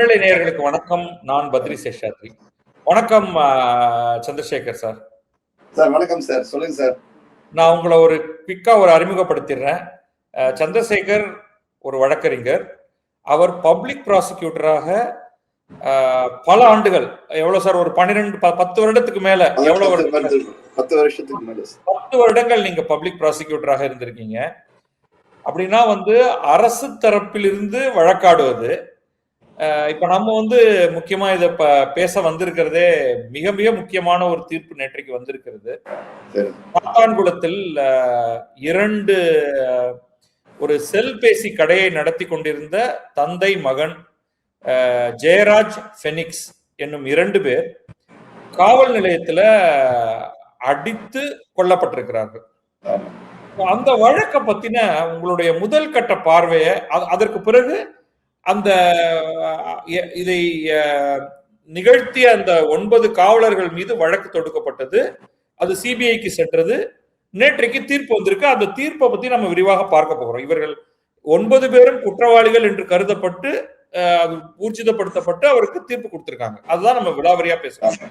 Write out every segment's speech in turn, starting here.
தமிழை நேயர்களுக்கு வணக்கம். நான் பத்ரி சேஷாத்ரி. வணக்கம் சந்திரசேகர் சார். சார் வணக்கம் சார், சொல்லுங்க சார். நான் உங்களை ஒரு குவிக்கா அறிமுகப்படுத்திடுறேன். சந்திரசேகர் ஒரு வழக்கறிஞர். அவர் பப்ளிக் ப்ராசிக்யூட்டராக பல ஆண்டுகள், எவ்வளவு சார், ஒரு 10 வருடத்துக்கு மேல, எவ்வளவு 10 வருஷத்துக்கு மேல 10 வருடங்கள் நீங்க பப்ளிக் ப்ராசிக்யூட்டராக இருந்திருக்கீங்க. அப்படின்னா அரசு தரப்பிலிருந்து வழக்காடுவது. இப்ப நம்ம முக்கியமா இத பேச வந்திருக்கிறதே மிக மிக முக்கியமான ஒரு தீர்ப்பு நேற்றைக்கு வந்திருக்கிறது. சாத்தான்குளத்தில் 2 ஒரு செல்பேசி கடையை நடத்தி கொண்டிருந்த தந்தை மகன் ஜெயராஜ் பெனிக்ஸ் என்னும் 2 பேர் காவல் நிலையத்துல அடித்து கொல்லப்பட்டிருக்கிறார்கள். அந்த வழக்கை பத்தின உங்களுடைய முதல் கட்ட பார்வையை, அதற்கு பிறகு அந்த இதை நிகழ்த்திய அந்த 9 காவலர்கள் மீது வழக்கு தொடுக்கப்பட்டது, அது சிபிஐக்கு சென்றது, நேற்றைக்கு தீர்ப்பு வந்திருக்கு. அந்த தீர்ப்பை பத்தி நம்ம விரிவாக பார்க்க போகிறோம். இவர்கள் 9 பேரும் குற்றவாளிகள் என்று கருதப்பட்டு அது ஊர்ஜிதப்படுத்தப்பட்டு அவருக்கு தீர்ப்பு கொடுத்திருக்காங்க. அதுதான் நம்ம விலாவரியா பேசுறாங்க.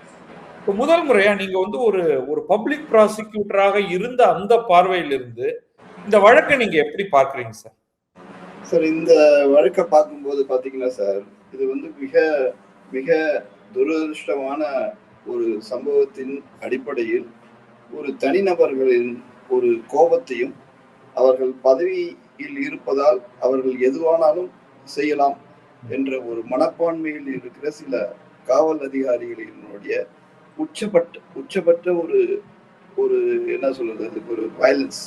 இப்போ முதல் முறையா நீங்க ஒரு பப்ளிக் ப்ராசிக்யூட்டராக இருந்த அந்த பார்வையிலிருந்து இந்த வழக்கை நீங்க எப்படி பார்க்கறீங்க சார்? சார், இந்த வழக்கை பார்க்கும்போது பாத்தீங்கன்னா சார், இது மிக மிக துரதிருஷ்டமான ஒரு சம்பவத்தின் அடிப்படையில் ஒரு தனிநபர்களின் ஒரு கோபத்தையும், அவர்கள் பதவியில் இருப்பதால் அவர்கள் எதுவானாலும் செய்யலாம் என்ற ஒரு மனப்பான்மையில் இருக்கிற சில காவல் அதிகாரிகளினுடைய உச்சப்பட்ட ஒரு ஒரு என்ன சொல்றது, அதுக்கு ஒரு வயலன்ஸ்,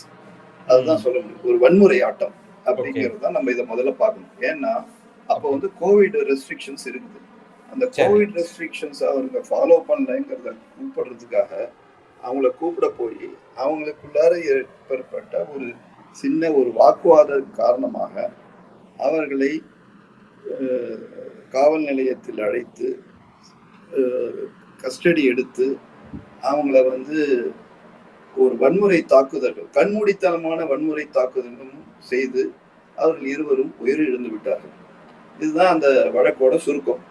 அதுதான் சொல்ல முடியும், ஒரு வன்முறை ஆட்டம் அப்படிங்கிறது தான் நம்ம இதை முதல்ல பார்க்கணும். ஏன்னா அப்போ கோவிட் ரெஸ்ட்ரிக்ஷன்ஸ் இருக்குது. அந்த கோவிட் ரெஸ்ட்ரிக்ஷன்ஸ் அவங்க ஃபாலோ பண்ணலைங்கிறத கூப்பிடுறதுக்காக அவங்கள கூப்பிட போய் அவங்களுக்குள்ளார ஏற்பட்ட ஒரு சின்ன ஒரு வாக்குவாத காரணமாக அவர்களை காவல் நிலையத்தில் அழைத்து கஸ்டடி எடுத்து அவங்கள ஒரு வன்முறை தாக்குதல்கள், கண்மூடித்தனமான வன்முறை தாக்குதலும் செய்து அவர்கள் இருவரும் உயிரிழந்து விட்டார்கள். இதுதான் அந்த வழக்கோட சுருக்கம்.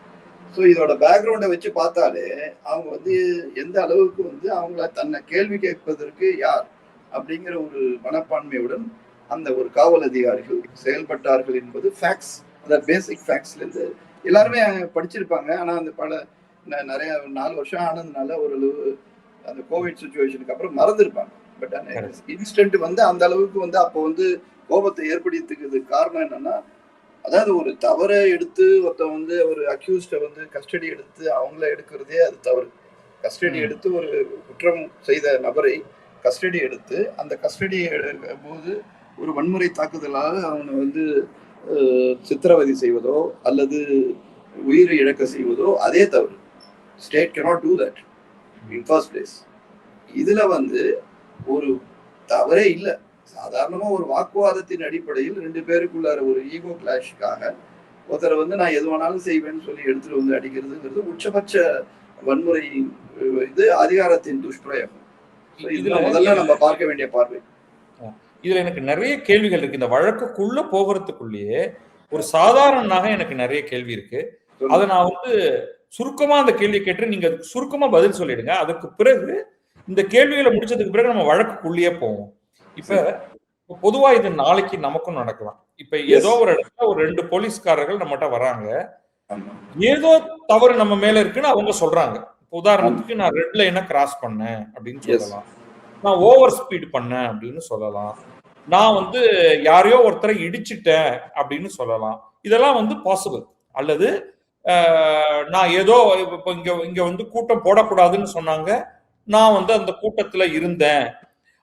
ஸோ இதோட பேக்ரவுண்டை வச்சு பார்த்தாலே அவங்க எந்த அளவுக்கு அவங்கள தன்னை கேள்வி கேட்பதற்கு யார் அப்படிங்கிற ஒரு மனப்பான்மையுடன் அந்த ஒரு காவல் அதிகாரிகள் செயல்பட்டார்கள் என்பது ஃபேக்ட்ஸ். அந்த பேசிக் ஃபேக்ட்ஸ்ல இருந்து எல்லாருமே படிச்சிருப்பாங்க. ஆனா அந்த நிறைய 4 வருஷம் ஆனதுனால ஓரளவு அந்த கோவிட் சுச்சுவேஷனுக்கு அப்புறம் மறந்துருப்பாங்க. பட் இன்ஸ்டன்ட் அந்த அளவுக்கு அப்போ கோபத்தை ஏற்படுத்திக்கிறது காரணம் என்னன்னா, அதாவது ஒரு தவறை எடுத்து ஒருத்த ஒரு அக்யூஸ்ட கஸ்டடி எடுத்து அவங்கள எடுக்கிறதே அது தவறு. கஸ்டடி எடுத்து ஒரு குற்றம் செய்த நபரை கஸ்டடி எடுத்து அந்த கஸ்டடி போது ஒரு வன்முறை தாக்குதலாக அவனை சித்திரவதை செய்வதோ அல்லது உயிரை இழக்க செய்வதோ அதே தவறு. State cannot do that in first place. இதுல ஒரு தவறே இல்லை. சாதாரணமா ஒரு வாக்குவாதத்தின் அடிப்படையில் 2 பேருக்குள்ளார ஒரு ஈகோ கிளாஷுக்காக ஒருத்தர் நான் எது வேணாலும் செய்வேன்னு சொல்லி எடுத்துட்டு அடிக்கிறதுங்கிறது உச்சபட்ச வன்முறை, இது அதிகாரத்தின் துஷ்பிரயோகம். இதுல முதல்ல நம்ம பார்க்க வேண்டிய பார்வை. இதுல எனக்கு நிறைய கேள்விகள் இருக்கு. இந்த வழக்குக்குள்ள போகிறதுக்குள்ளேயே ஒரு சாதாரணமாக எனக்கு நிறைய கேள்வி இருக்கு. அதை நான் சுருக்கமா அந்த கேள்வியை கேட்டு நீங்க சுருக்கமா பதில் சொல்லிடுங்க. அதுக்கு பிறகு இந்த கேள்விகளை முடிச்சதுக்கு பிறகு நம்ம வழக்குக்குள்ளேயே போவோம். இப்ப பொதுவா இது நாளைக்கு நமக்கும் நடக்கலாம். இப்ப ஏதோ ஒரு இடத்துல ஒரு 2 போலீஸ்காரர்கள் நம்மகிட்ட வராங்க, ஏதோ தவறு நம்ம மேல இருக்குன்னு அவங்க சொல்றாங்க. உதாரணத்துக்கு நான் ரெட் லைனை கிராஸ் பண்ணேன் அப்படின்னு சொல்லலாம், நான் ஓவர் ஸ்பீட் பண்ணேன் அப்படின்னு சொல்லலாம், நான் யாரையோ ஒருத்தரை இடிச்சிட்டேன் அப்படின்னு சொல்லலாம். இதெல்லாம் பாசிபிள். அல்லது நான் ஏதோ இப்ப இங்க கூட்டம் போடக்கூடாதுன்னு சொன்னாங்க, நான் அந்த கூட்டத்துல இருந்தேன்,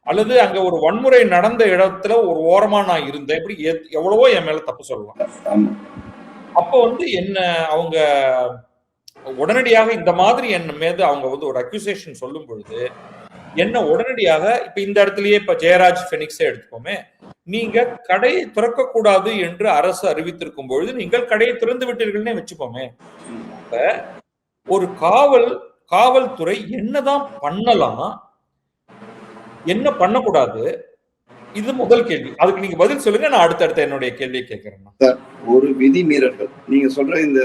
அல்லது அங்க ஒரு வன்முறை நடந்த இடத்துல ஒரு ஓரமா நான் இருந்தேன், இப்படி எவ்வளவோ என் மேல தப்பு சொல்லலாம். அப்போ என்ன அவங்க உடனடியாக இந்த மாதிரி என் மீது அவங்க ஒரு அக்யூசேஷன் சொல்லும் பொழுது என்ன உடனடியாக இப்ப இந்த இடத்துலயே இப்ப ஜெயராஜ் பெனிக்ஸை எடுத்துக்கோமே, நீங்க கடையை திறக்க கூடாது என்று அரசு அறிவித்திருக்கும் பொழுது நீங்கள் கடையை திறந்து விட்டீர்கள்னே வச்சுப்போமே. இப்ப ஒரு காவல்துறை என்னதான் பண்ணலாம், என்ன பண்ணக்கூடாது, இது முதல் கேள்வி. அதுக்கு நீங்க பதில் சொல்லுங்க. நான் அடுத்தடுத்த என்னுடைய கேள்வியை கேட்கிறேன். சார், ஒரு விதி மீறல்கள் நீங்க சொல்ற இந்த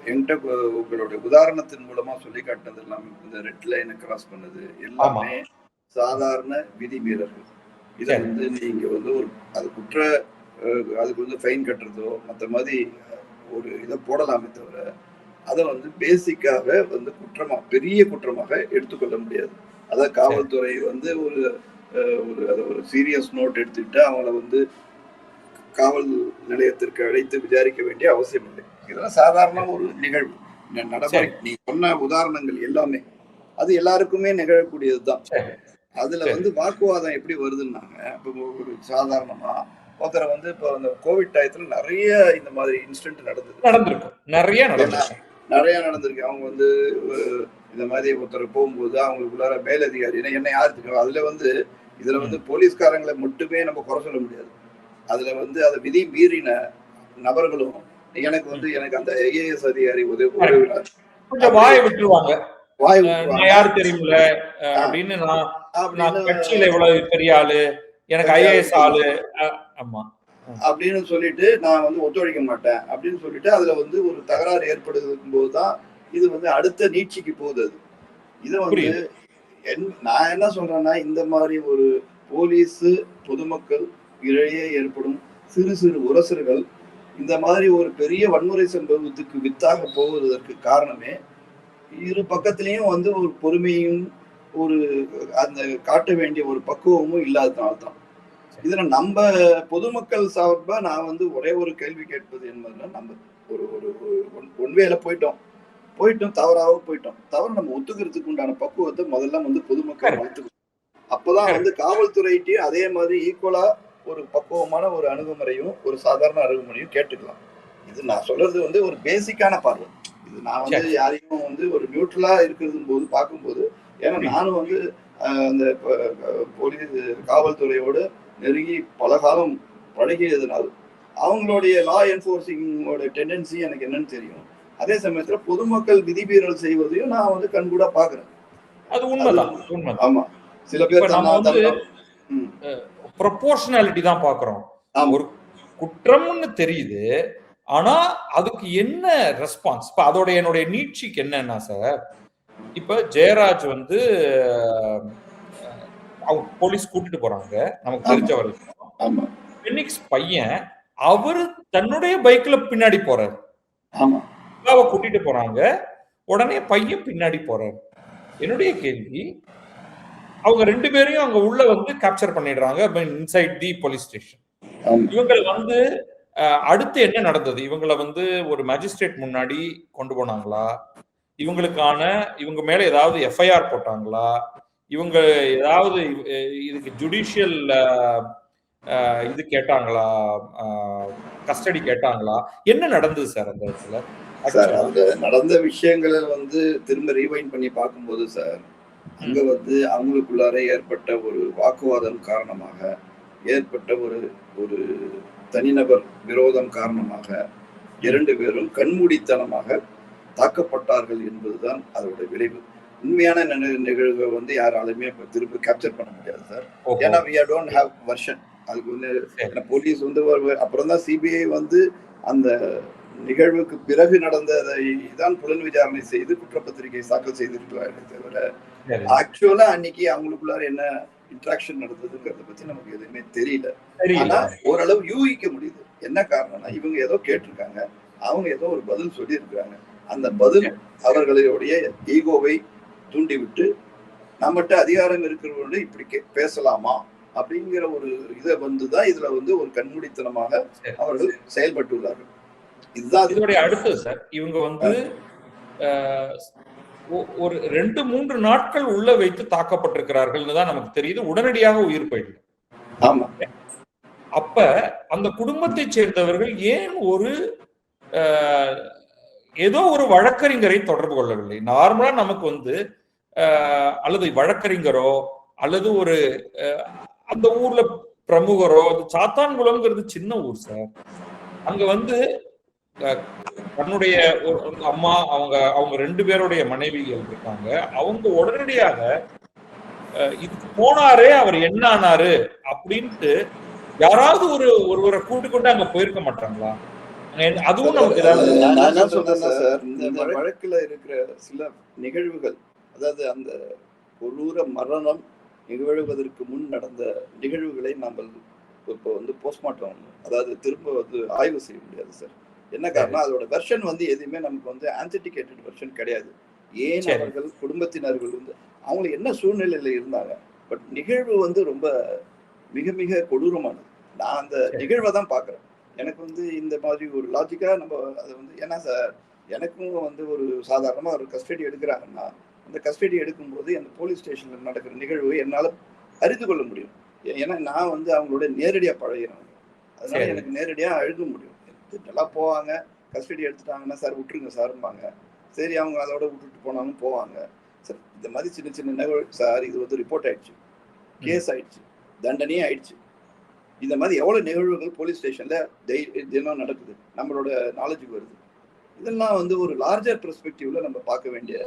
என்கிட்ட உங்களுடைய உதாரணத்தின் மூலமா சொல்லி காட்டுனது எல்லாமே, இந்த ரெட் லைனை கிராஸ் பண்ணது எல்லாமே சாதாரண விதி மீறல்கள். இதை வந்து நீங்க வந்து ஒரு அது அதுக்கு வந்து ஃபைன் கட்டுறதோ மற்ற மாதிரி ஒரு இதை போடலாமே தவிர அதை வந்து பேசிக்காக வந்து பெரிய குற்றமாக எடுத்துக்கொள்ள முடியாது. அதான் காவல்துறை வந்து ஒரு சீரியஸ் நோட் எடுத்துக்கிட்டு அவங்கள வந்து காவல் நிலையத்திற்கு அழைத்து விசாரிக்க வேண்டிய அவசியம் இல்லை. இதெல்லாம் சாதாரண ஒரு நிகழ்வு நடைமுறை. நீ சொன்ன உதாரணங்கள் எல்லாமே அது எல்லாருக்குமே நிகழக்கூடியதுதான். அதுல வந்து வாக்குவாதம் எப்படி வருதுன்னாங்க, இப்போ ஒரு சாதாரணமா ஒருத்தரை வந்து இப்போ அந்த கோவிட் டயத்துல நிறைய இந்த மாதிரி இன்சிடென்ட் நடந்திருக்கு. நிறைய நடந்திருக்கு. அவங்க வந்து இந்த மாதிரி ஒருத்தர் போகும்போது அவங்களுக்குள்ளார மேலதிகாரி என்ன யாருக்கு அதுல வந்து இதுல வந்து போலீஸ்காரங்களை மட்டுமே நம்ம குறை சொல்ல முடியாது. அதுல வந்து அதை விதி மீறின நபர்களும் எனக்கு அந்த ஐஏஎஸ் அதிகாரி வாய் விட்டுருவாங்க, யாரு தெரியுமில்ல அப்படின்னு, நான் கட்சியில இவ்வளவு பெரிய ஆளு, எனக்கு ஐஏஎஸ் ஆளு அப்படின்னு சொல்லிட்டு நான் வந்து ஒத்துழைக்க மாட்டேன் அப்படின்னு சொல்லிட்டு அதுல வந்து ஒரு தகராறு ஏற்படுத்தும் போதுதான் இது வந்து அடுத்த நீட்சிக்கு போகுது. அது இதை வந்து நான் என்ன சொல்றேன்னா, இந்த மாதிரி ஒரு போலீஸ் பொதுமக்கள் இடையே ஏற்படும் சிறு சிறு உரசல்கள் இந்த மாதிரி ஒரு பெரிய வன்முறை சம்பவத்துக்கு வித்தாக போவதற்கு காரணமே இரு பக்கத்திலையும் வந்து ஒரு பொறுமையும் ஒரு அந்த காட்ட வேண்டிய ஒரு பக்குவமும் இல்லாததுனால்தான். இதுல நம்ம பொதுமக்கள் சார்பா நான் வந்து ஒரே ஒரு கேள்வி கேட்பது என்பதுன்னா, நம்ம ஒரு ஒன்வேல போயிட்டோம் தவறாக தவறு நம்ம ஒத்துக்கிறதுக்கு உண்டான பக்குவத்தை முதல்ல வந்து பொதுமக்கள் வளர்த்துக்கணும். அப்பதான் வந்து காவல்துறையிட்டையும் அதே மாதிரி ஈக்குவலா ஒரு பக்குவமான ஒரு அணுகுமுறையும் ஒரு சாதாரண அணுகுமுறையும் கேட்டுக்கலாம். இது நான் சொல்றது வந்து ஒரு பேசிக்கான பார்வை. இது நான் வந்து யாரையும் வந்து ஒரு நியூட்ரலா இருக்கிறது போது பார்க்கும்போது, ஏன்னா நானும் வந்து அந்த போலீஸ் காவல்துறையோடு நெருங்கி பல காலம் பழகியதுனால் அவங்களுடைய லா என்ஃபோர்ஸிங்கோட டெண்டன்சி எனக்கு என்னன்னு தெரியும். அதே சமயத்துல பொதுமக்கள் விதிமீறல் செய்வதையும் நான் வந்து கண்கூடா பாக்குறேன். அது உண்மைதான். ஆமா, சில பேர் ப்ரொபோர்ஷனாலிட்டி தான் பாக்குறோம். ஒரு குற்றம்னு தெரியுது, ஆனா அதுக்கு என்ன ரெஸ்பான்ஸ், இப்ப அதோட என்னுடைய நீட்சிக்கு என்னன்னா சார், இப்ப ஜெயராஜ் வந்து அவங்க போலீஸ் கூட்டிட்டு போறாங்க, நமக்கு தெரிஞ்சவர் பினிக்ஸ் பையன், அவரு தன்னுடைய பைக்ல பின்னாடி போறாரு, கூட்டிட்டு போறாங்க, உடனே பையன் பின்னாடி போறாரு. என்னுடைய கேள்வி, அவங்க ரெண்டு பேரையும் அங்க உள்ள வந்து கேப்சர் பண்ணிடுறாங்க இன்சைட் தி போலீஸ் ஸ்டேஷன். இவங்க வந்து அடுத்து என்ன நடந்தது? இவங்களை வந்து ஒரு மேஜிஸ்ட்ரேட் முன்னாடி கொண்டு போனாங்களா? இவங்க மேல ஏதாவது எஃப்ஐஆர் போட்டாங்களா? இவங்க ஏதாவது இதுக்கு ஜுடிஷியல் இது கேட்டாங்களா, கஸ்டடி கேட்டாங்களா? என்ன நடந்தது சார் அந்த இடத்துல? சார், அந்த நடந்த விஷயங்களை வந்து திரும்ப ரீவைண்ட் பண்ணி பார்க்கும்போது சார், அங்க வந்து அவங்களுக்குள்ளார ஏற்பட்ட ஒரு வாக்குவாதம் காரணமாக ஏற்பட்ட ஒரு தனிநபர் விரோதம் காரணமாக 2 பேரும் கண்மூடித்தனமாக தாக்கப்பட்டார்கள் என்பதுதான் அதோட விளைவு. உண்மையான நிகழ்வை வந்து யாராலுமே திரும்ப கேப்சர் பண்ண முடியாது சார். ஏன்னா we don't have version. அதுக்கு வந்து போலீஸ் வந்து அப்புறம் தான் சிபிஐ வந்து அந்த நிகழ்வுக்கு பிறகு நடந்ததை தான் புலன் விசாரணை செய்து குற்றப்பத்திரிகை தாக்கல் செய்திருக்கிறார்களே தவிர ஆக்சுவலா அன்னைக்கு அவங்களுக்குள்ளார என்ன இன்ட்ராக்ஷன் நடந்ததுங்கிறத பத்தி நமக்கு எதுவுமே தெரியல. ஆனா ஓரளவு யூகிக்க முடியுது. என்ன காரணம்னா, இவங்க ஏதோ கேட்டிருக்காங்க, அவங்க ஏதோ ஒரு பதில் சொல்லி இருக்கிறாங்க. அந்த பதில் அவர்களுடைய ஈகோவை தூண்டிவிட்டு நம்மகிட்ட அதிகாரம் இருக்கிறவங்களோட இப்படி பேசலாமா அப்படிங்கிற ஒரு இதை வந்துதான் இதுல வந்து ஒரு கண்மூடித்தனமாக அவர்கள் செயல்பட்டுள்ளார்கள். இதுதான் இதோடைய அடுத்தது சார். இவங்க வந்து ஒரு 2-3 நாட்கள் உள்ள வைத்து தாக்கப்பட்டிருக்கிறார்கள் தான் நமக்கு தெரியுது. உடனடியாக உயிர் போயிடுது. ஆமா. அப்ப அந்த குடும்பத்தை சேர்ந்தவர்கள் ஏன் ஏதோ ஒரு வழக்கறிஞரை தொடர்பு கொள்ளவில்லை? நார்மலா நமக்கு வந்து அல்லது வழக்கறிஞரோ அல்லது ஒரு அந்த ஊர்ல பிரமுகரோ, சாத்தான்குளம்ங்கிறது சின்ன ஊர் சார், அங்க வந்து தன்னுடைய அம்மா அவங்க 2 பேருடைய மனைவிகள் இருக்காங்க, அவங்க உடனடியாக இதுக்கு போனாரே அவர் என்ன ஆனாரு அப்படின்ட்டு யாராவது ஒருவரை கூட்டிக் கொண்டு அங்க போயிருக்க மாட்டாங்களா? அதுவும் நமக்கு ஏதாவது நான் என்ன சொல்றேன்னா சார், இந்த வழக்குல இருக்கிற சில நிகழ்வுகள், அதாவது அந்த கொடூர மரணம் நிகழ்வதற்கு முன் நடந்த நிகழ்வுகளை நம்ம இப்போ வந்து போஸ்ட்மார்ட்டம், அதாவது திரும்ப வந்து ஆய்வு செய்ய முடியாது சார். என்ன காரணம், அதோட வெர்ஷன் வந்து எதுவுமே நமக்கு வந்து ஆன்டிகேட்டட் வெர்ஷன் கிடையாது. ஏன் அவர்கள் குடும்பத்தினர்கள் வந்து அவங்க என்ன சூழ்நிலையில இருந்தாங்க, பட் நிகழ்வு வந்து ரொம்ப மிக மிக கொடூரமானது. நான் அந்த நிகழ்வை தான் பாக்குறேன். எனக்கு வந்து இந்த மாதிரி ஒரு லாஜிக்கா நம்ம அதை வந்து, ஏன்னா சார் எனக்கும் வந்து ஒரு சாதாரணமா ஒரு கஸ்டடி எடுக்கிறாங்கன்னா அந்த கஸ்டடி எடுக்கும்போது அந்த போலீஸ் ஸ்டேஷன்ல நடக்கிற நிகழ்வு என்னால அறிந்து கொள்ள முடியும். ஏன்னா நான் வந்து அவங்களோட நேரடியா பழகிறேன். அதனால எனக்கு நேரடியா எழுத முடியும். நல்லா போவாங்க, கஸ்டடி எடுத்துட்டாங்கன்னா சார் விட்டுருங்க சார்பாங்க. சரி, அவங்க அதோட விட்டுட்டு போனாலும் போவாங்க. சார் இந்த மாதிரி சின்ன சின்ன நிகழ்வு சார், இது வந்து ரிப்போர்ட் ஆயிடுச்சு, கேஸ் ஆயிடுச்சு, தண்டனையே ஆயிடுச்சு. இந்த மாதிரி எவ்வளவு நிகழ்வுகள் போலீஸ் ஸ்டேஷன்ல தினம் நடக்குது, நம்மளோட நாலேஜுக்கு வருது. இதெல்லாம் வந்து ஒரு லார்ஜர் பெர்ஸ்பெக்டிவ்ல நம்ம பார்க்க வேண்டிய.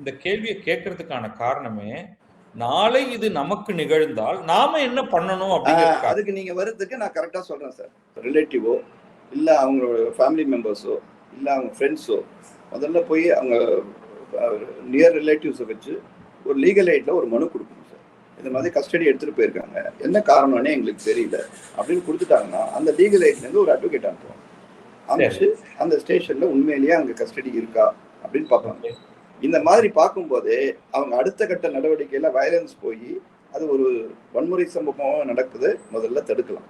இந்த கேள்வியை கேட்கறதுக்கான காரணமே, நாளை இது நமக்கு நிகழ்ந்தால் நாம என்ன பண்ணணும் அப்படிங்கிறது. அதுக்கு நீங்க வர்றதுக்கு நான் கரெக்டா சொல்றேன் சார். ரிலேட்டிவோ இல்ல அவங்களோட ஃபேமிலி மெம்பர்ஸோ இல்ல அவங்க ஃப்ரெண்ட்ஸோ முதல்ல போய் அவங்க நியர் ரிலேட்டிவ்ஸை வச்சு ஒரு லீகல் எய்ட்ல ஒரு மனு கொடுக்கணும் சார். இந்த மாதிரி கஸ்டடி எடுத்துட்டு போயிருக்காங்க, என்ன காரணம்னே எங்களுக்கு தெரியல அப்படின்னு கொடுத்துட்டாங்கன்னா அந்த லீகல் எய்ட்ல இருந்து ஒரு அட்வொகேட் அனுப்புவோம். அமைச்சு அந்த ஸ்டேஷன்ல உண்மையிலேயே அங்க கஸ்டடி இருக்கா அப்படின்னு பார்ப்பாங்க. இந்த மாதிரி பார்க்கும்போதே அவங்க அடுத்த கட்ட நடவடிக்கையில வயலன்ஸ் போய் அது ஒரு வன்முறை சம்பவமாக நடக்குது முதல்ல தடுக்கலாம்.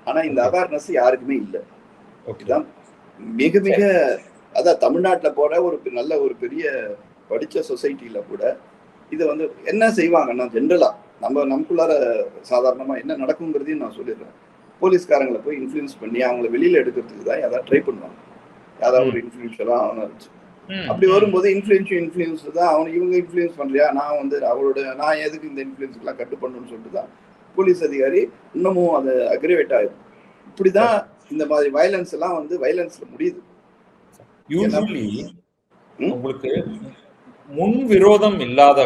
ஆனா இந்த அவேர்னஸ் யாருக்குமே இல்லை. இதுதான் மிக மிக, அதான் தமிழ்நாட்டில் போற ஒரு நல்ல ஒரு பெரிய படிச்ச சொசைட்டில கூட இதை வந்து என்ன செய்வாங்கன்னா, ஜென்ரலா நமக்குள்ளார சாதாரணமா என்ன நடக்குங்கிறதையும் நான் சொல்லிடுறேன். போலீஸ்காரங்களை போய் இன்ஃபுளுன்ஸ் பண்ணி அவங்களை வெளியில எடுக்கிறதுக்கு தான் யாராவது ட்ரை பண்ணுவாங்க, யாராவது ஒரு இன்ஃபுளுன்ஷியலா அவனை வச்சு. அப்படி வரும்போது இன்ஃபுளுன்ஸ் தான் அவனை இவங்க இன்ஃபுளுன்ஸ் பண்றியா, நான் வந்து அவளோட நான் எதுக்கு இந்த இன்ஃபுளுன்ஸ்க்கெல்லாம் கட்டுப்படணும்னு சொல்லிட்டு தான் போலீஸ் அதிகாரி இன்னமும் அது அக்ரிவேட் ஆயிடும். இப்படிதான் இந்த மாதிரி வயலன்ஸ் எல்லாம் வந்து வயலன்ஸ்ல முடியுது. யூசுவலி உங்களுக்கு முன் விரோதம் இல்லாத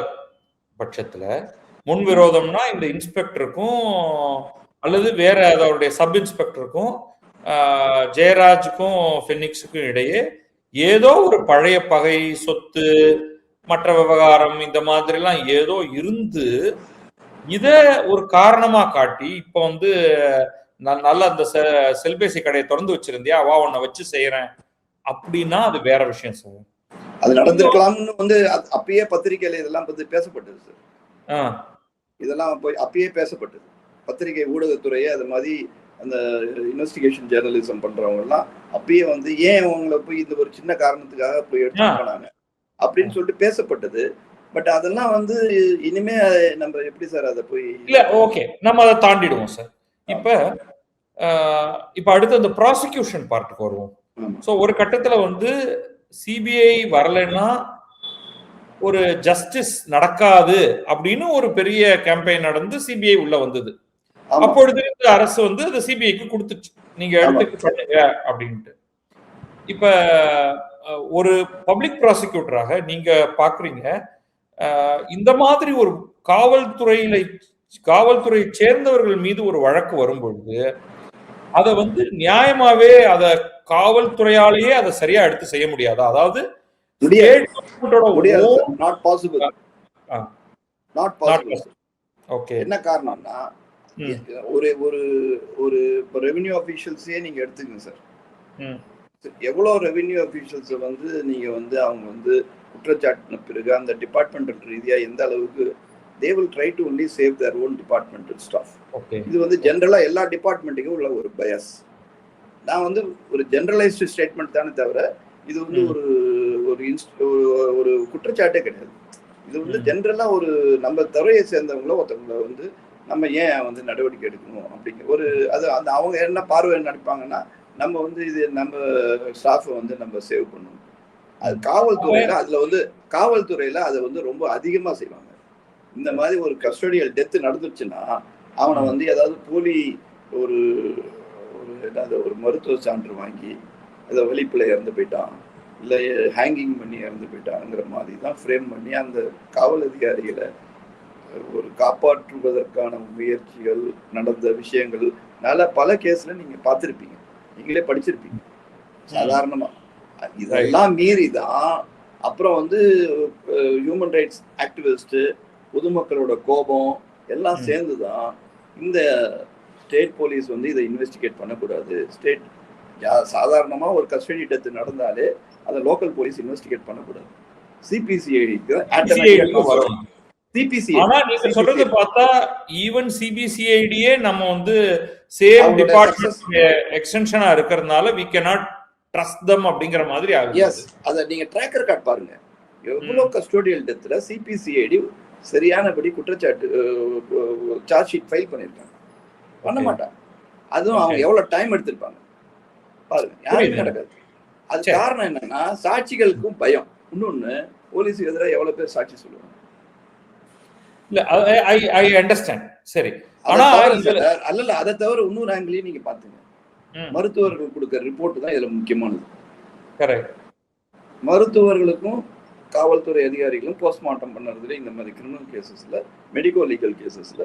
பட்சத்துல, முன் விரோதம்னா இந்த இன்ஸ்பெக்டருக்கும் அல்லது வேற அதோடைய சப் இன்ஸ்பெக்டருக்கும் ஜெயராஜுக்கும் ஃபெனிக்ஸுக்கும் இடையே ஏதோ ஒரு பழைய பகை, சொத்து, மற்ற விவகாரம், இந்த மாதிரி எல்லாம் ஏதோ இருந்து இத ஒரு காரணமா காட்டி இப்ப வந்து நல்ல அந்த செல்பேசி கடையை திறந்து வச்சிருந்தியா, வா உன்னை வச்சு செய்யறேன் அப்படின்னா அது வேற விஷயம் சார். அது நடந்திருக்கலாம்னு வந்து அப்பயே பத்திரிகையில இதெல்லாம் பத்தி பேசப்பட்டது சார். இதெல்லாம் போய் அப்பயே பேசப்பட்டது. பத்திரிகை ஊடகத்துறையே அது மாதிரி அந்த இன்வெஸ்டிகேஷன் ஜேர்னலிசம் பண்றவங்க எல்லாம் அப்பயே வந்து ஏன் அவங்கள போய் இந்த ஒரு சின்ன காரணத்துக்காக போய் எடுத்து போனாங்க அப்படின்னு சொல்லிட்டு பேசப்பட்டது. பட் அதெல்லாம் வந்து இனிமே நம்ம எப்படி சார் அதை போய் இல்ல, ஓகே நம்ம அதை தாண்டிடுவோம் சார். இப்ப அடுத்து அந்த ப்ராசிக்யூஷன் பார்ட்டுக்கு வருவோம். சோ ஒரு கட்டத்துல வந்து சிபிஐ வரலைன்னா ஒரு ஜஸ்டிஸ் நடக்காது அப்படின்னு ஒரு பெரிய கேம்பெயின் நடந்து சிபிஐ உள்ள வந்தது. அப்பொழுது அரசு வந்து அது சிபிஐக்கு கொடுத்துச்சு, நீங்க எடுத்து பண்ணுங்க அப்படின்ட்டு. இப்ப ஒரு பப்ளிக் ப்ராசிக்யூட்டராக நீங்க பாக்குறீங்க, இந்த மாதிரி ஒரு காவல்துறை சேர்ந்தவர்கள் மீது ஒரு வழக்கு வரும்பொழுது அதை வந்து நியாயமாவே அத காவல்துறையாலேயே அதை சரியா எடுத்து செய்ய முடியாதா? அதாவது என்ன காரணம்னா, ஒரு ஒரு ஒரு ரெவென்யூ ஆபீஷியல்ஸே நீங்க எடுத்துக்கங்க சார். எவ்வளவு ரெவென்யூ ஆபீஷியல்ஸ் வந்து நீங்க வந்து அவங்க வந்து குற்றச்சாட்டின பிறகு அந்த டிபார்ட்மெண்டல் ரீதியா எந்த அளவுக்கு they will try to only save their own departmental staff. இது வந்து ஜெனரலா எல்லா டிபார்ட்மெண்ட்டுக்கும் உள்ள ஒரு பயஸ். நான் வந்து ஒரு ஜெனரலைஸ்டு ஸ்டேட்மெண்ட் தானே தவிர இது வந்து ஒரு குற்றச்சாட்டே கிடையாது. இது வந்து ஜெனரலா ஒரு நம்ம துறையை சேர்ந்தவங்கள ஒருத்தவங்களை வந்து நம்ம ஏன் வந்து நடவடிக்கை எடுக்கணும் அப்படிங்கிற ஒரு அது அந்த அவங்க என்ன பார்வை நினைப்பாங்கன்னா, நம்ம வந்து இது நம்ம ஸ்டாஃபை வந்து நம்ம சேவ் பண்ணணும். அது காவல்துறையில அதை வந்து ரொம்ப அதிகமா செய்வாங்க. இந்த மாதிரி ஒரு கஸ்டோடியல் டெத் நடந்துச்சுன்னா அவனை வந்து ஏதாவது போலி ஒரு ஒரு மருத்துவ சான்று வாங்கி ஏதோ வெளிப்பிள்ளை இறந்து போயிட்டான், இல்லை ஹேங்கிங் பண்ணி இறந்து போயிட்டாங்கிற மாதிரி தான் ஃப்ரேம் பண்ணி அந்த காவல் அதிகாரிகளை ஒரு காப்பாற்றுவதற்கான முயற்சிகள் நடந்த விஷயங்கள் பல கேஸ்ல நீங்க பார்த்திருப்பீங்க, நீங்களே படிச்சிருப்பீங்க. சாதாரணமா இதெல்லாம் மீறி தான் அப்புறம் வந்து ஹியூமன் ரைட்ஸ் ஆக்டிவிஸ்ட், பொதுமக்களோட கோபம் எல்லாம் சேர்ந்துதான் இந்த ஸ்டேட் போலீஸ் வந்து இதை இன்வெஸ்டிகேட் பண்ணக்கூடாது. ஸ்டேட் சாதாரணமா ஒரு கஸ்டடி டெத் நடந்தாலே அதை லோக்கல் போலீஸ் இன்வெஸ்டிகேட் பண்ணக்கூடாது. சிபிசிஐடிக்கு ஆனா நீங்க சொல்றது பார்த்தா ஈவன் சிபிசிஐடியே நம்ம வந்து சேம் டிபார்ட்மெண்ட் எக்ஸ்டென்ஷனா இருக்கிறதுனால we cannot trust them அப்படிங்கிற மாதிரி ஆகுது. எஸ், அத நீங்க ட்ராக்கர் கார்டு பாருங்க. எவ்வளவு கஸ்டோடியல் டெத்ல சிபிசிஐடி சரியானபடி குற்றச்சாட்டு சார்ஜ் ஷீட் ஃபைல் பண்ணிருக்காங்க. பண்ண மாட்டாங்க. அதுவும் அவங்க எவ்வளவு டைம் எடுத்திருப்பாங்க பாருங்க. யாரும் நடக்காது. அது காரணம் என்னன்னா சாட்சிகளுக்கும் பயம். இன்னொன்னு போலீஸுக்கு எதிராக எவ்வளவு பேர் சாட்சி சொல்லுவாங்க. இல்ல ஐ அண்டர்ஸ்டாண்ட். சரி, ஆனா அல்ல அதை தவிர இன்னொரு ஆங்கிளையும் நீங்க பாத்துங்க. மருத்துவர்கள் கொடுக்கிற ரிப்போர்ட் தான் இதுல முக்கியமானது. கரெக்ட். மருத்துவர்களுக்கும் காவல்துறை அதிகாரிகளும் போஸ்ட்மார்ட்டம் பண்ணுறதுல இந்த மாதிரி கிரிமினல் கேசஸ்ல, மெடிக்கோ லீகல் கேசஸ்ல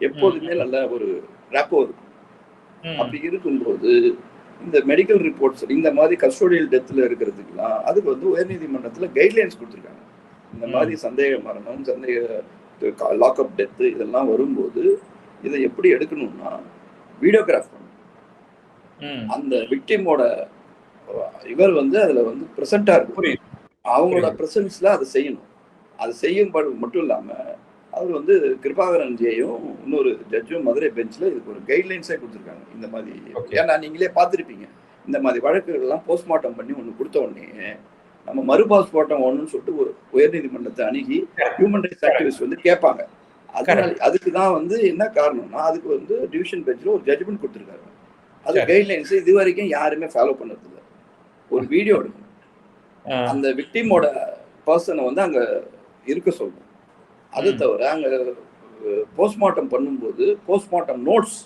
எப்போதுமே நல்ல ஒரு ரேப்போ இருக்கும். அப்படி இருக்கும்போது இந்த மெடிக்கல் ரிப்போர்ட்ஸ் இந்த மாதிரி கஸ்டோடியல் டெத்ல இருக்கிறதுக்குலாம் அதுக்கு வந்து உயர்நீதிமன்றத்துல கைட்லைன்ஸ் கொடுத்துருக்காங்க. இந்த மாதிரி சந்தேக மரணம், சந்தேக லாக்அப் டெத்து இதெல்லாம் வரும்போது இதை எப்படி எடுக்கணும்னா வீடியோகிராஃப் பண்ணணும். அந்த விக்டிமோட இவர் வந்து அதுல வந்து பிரசண்டா இருக்கும், அவங்களோட பிரசன்ஸ்ல அதை செய்யணும். அது செய்யும் மட்டும் இல்லாம அவர் வந்து கிருபாகரன் ஜேயும் இன்னொரு ஜட்ஜும் மதுரை பெஞ்ச்ல இதுக்கு ஒரு கைட்லைன்ஸே கொடுத்துருக்காங்க. இந்த மாதிரி ஏன்னா நீங்களே பார்த்துருப்பீங்க, இந்த மாதிரி வழக்குகள் எல்லாம் போஸ்ட்மார்ட்டம் பண்ணி ஒன்று கொடுத்த உடனே நம்ம மறு போஸ்ட்மார்ட்டம் ஒன்றுன்னு சொல்லிட்டு ஒரு உயர்நீதிமன்றத்தை அணுகி ஹியூமன் ரைட்ஸ் ஆக்டிவிஸ்ட் வந்து கேட்பாங்க. அதனால அதுக்கு தான் வந்து என்ன காரணம்னா அதுக்கு வந்து டிவிஷன் பெஞ்சில் ஒரு ஜட்ஜ்மெண்ட் கொடுத்துருக்காங்க. அது கைட்லைன்ஸ் இது வரைக்கும் யாருமே ஃபாலோ பண்ணது இல்லை. ஒரு வீடியோ எடுக்கணும், அந்த விக்டிமோட பர்சனை வந்து அங்க இருக்க சொல்லணும். அது தவிர அங்க போஸ்ட்மார்ட்டம் பண்ணும்போது போஸ்ட்மார்ட்டம் நோட்ஸ்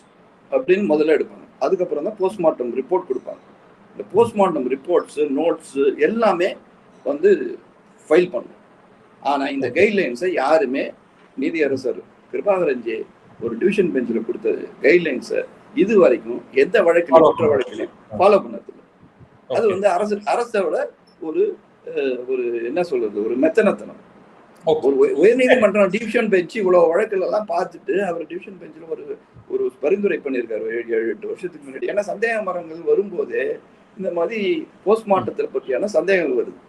அப்படின்னு முதல்ல எடுப்பாங்க. அதுக்கப்புறம் தான் போஸ்ட்மார்ட்டம் ரிப்போர்ட் கொடுப்பாங்க. இந்த போஸ்ட்மார்ட்டம் ரிப்போர்ட்ஸ், நோட்ஸ் எல்லாமே வந்து ஃபைல் பண்ணணும். ஆனா இந்த கைட்லைன்ஸை யாருமே நீதியரசர் கிருபாகரன் ஜே ஒரு டிவிஷன் பெஞ்சில் கொடுத்த கைட்லைன்ஸை இது வரைக்கும் எந்த வழக்கிலும் குற்ற வழக்கிலையும் ஃபாலோ பண்ணது இல்லை. அது வந்து அரசோட ஒரு ஒரு என்ன சொல்றது, ஒரு மெத்தனத்தனம். ஒரு உயர்நீதிமன்றம் டிவிஷன் பெஞ்ச் இவ்வளவு வழக்குகள் எல்லாம் பார்த்துட்டு அவர் டிவிஷன் பெஞ்சில் ஒரு பரிந்துரை பண்ணியிருக்காரு 7-8 வருஷத்துக்கு முன்னாடி. ஏன்னா சந்தேக மரணங்கள் வரும்போதே இந்த மாதிரி போஸ்ட்மார்ட்டத்தை பற்றியான சந்தேகங்கள் வருது.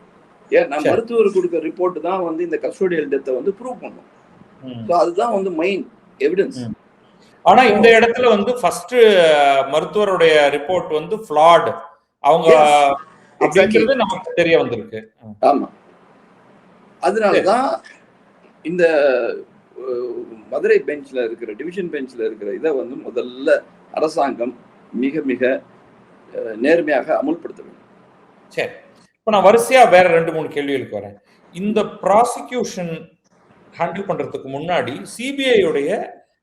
ஏன்னா மருத்துவர் கொடுக்குற ரிப்போர்ட் தான் வந்து இந்த கஸ்டோடியல் டெத்தை வந்து ப்ரூவ் பண்ணும். அதுதான் வந்து மெயின் எவிடன்ஸ். ஆனா இந்த இடத்துல வந்து ஃபர்ஸ்ட் மருத்துவருடைய ரிப்போர்ட் வந்து ஃப்ளாட் அவங்க அப்படிங்கிறது நமக்கு தெரிய வந்திருக்கு. ஆமா, அதனாலதான் இந்த மதுரை பெஞ்ச்ல இருக்கிற டிவிஷன் பெஞ்ச்ல இருக்கிற இதை வந்து முதல்ல அரசாங்கம் மிக மிக நேர்மையாக அமுல்படுத்த வேண்டும். சரி, இப்ப நான் வரிசையா வேற 2-3 கேள்விகளுக்கு வரேன். இந்த ப்ராசிக்யூஷன் ஹேண்டில் பண்றதுக்கு முன்னாடி சிபிஐ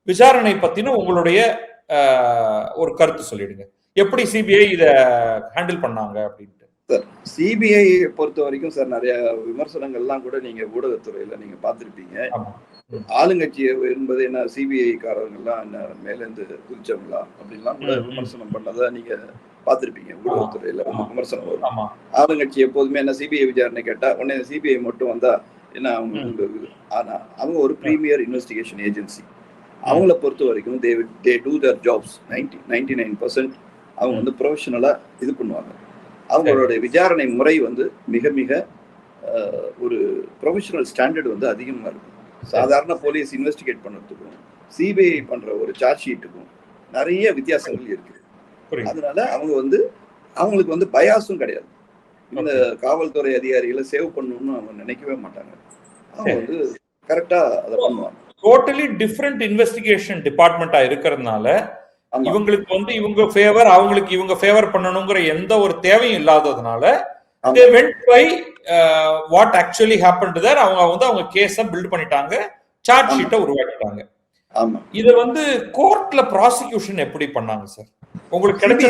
விசாரணை பத்தின உங்களுடைய ஒரு கருத்து சொல்லிடுங்க. எப்படி சிபிஐ இத ஹேண்டில் பண்ணாங்க அப்படின்ட்டு. சார், சிபிஐ பொறுத்த வரைக்கும் சார் நிறைய விமர்சனங்கள்லாம் கூட நீங்க ஊடகத்துறையில நீங்க பார்த்திருப்பீங்க. ஆளுங்கட்சி என்பது என்ன, சிபிஐ காரங்கள்லாம் என்ன மேலேருந்து குதிச்சவங்களா அப்படின்லாம் கூட விமர்சனம் பண்ணதை நீங்க பார்த்திருப்பீங்க. ஊடகத்துறையில விமர்சனம் வரும். ஆளுங்கட்சி எப்போதுமே என்ன சிபிஐ விசாரணை கேட்டா உடனே சிபிஐ மட்டும் வந்தா என்ன அவங்க. ஆனா அவங்க ஒரு பிரீமியர் இன்வெஸ்டிகேஷன் ஏஜென்சி. அவங்கள பொறுத்த வரைக்கும் they do their jobs 99% அவங்க வந்து ப்ரொஃபஷனலா இது பண்ணுவாங்க. அவங்களுடைய விசாரணை முறை வந்து மிக மிக ஒரு ப்ரொஃபஷனல் ஸ்டாண்டர்ட் வந்து அதிகமா இருக்கும். சாதாரண போலீஸ் இன்வெஸ்டிகேட் பண்ணுறதுக்கும் சிபிஐ பண்ற ஒரு சார்ஜ் ஷீட்டுக்கும் நிறைய வித்தியாசங்கள் இருக்கு. அதனால அவங்க வந்து அவங்களுக்கு வந்து பயாஸும் கிடையாது. இந்த காவல்துறை அதிகாரிகளை சேவ் பண்ணணும்னு அவங்க நினைக்கவே மாட்டாங்க. அவங்க வந்து கரெக்டா அதை பண்ணுவாங்க. டோட்டலி டிஃபரெண்ட் இன்வெஸ்டிகேஷன் டிபார்ட்மெண்டா இருக்கிறதுனால இவங்களுக்கு வந்து இவங்க ஃபேவர், அவங்களுக்கு இவங்க ஃபேவர் பண்ணணுங்கிற எந்த ஒரு தேவையும் இல்லாததுனால they went by what actually happened there. அவங்க வந்து அவங்க கேஸை பில்ட் பண்ணிட்டாங்க, சார்ஜ் ஷீட்டை உருவாக்கிட்டாங்க. இத வந்து கோர்ட்ல ப்ராசிக்யூஷன் எப்படி பண்ணாங்க சார்? உங்களுக்கு கிடைச்ச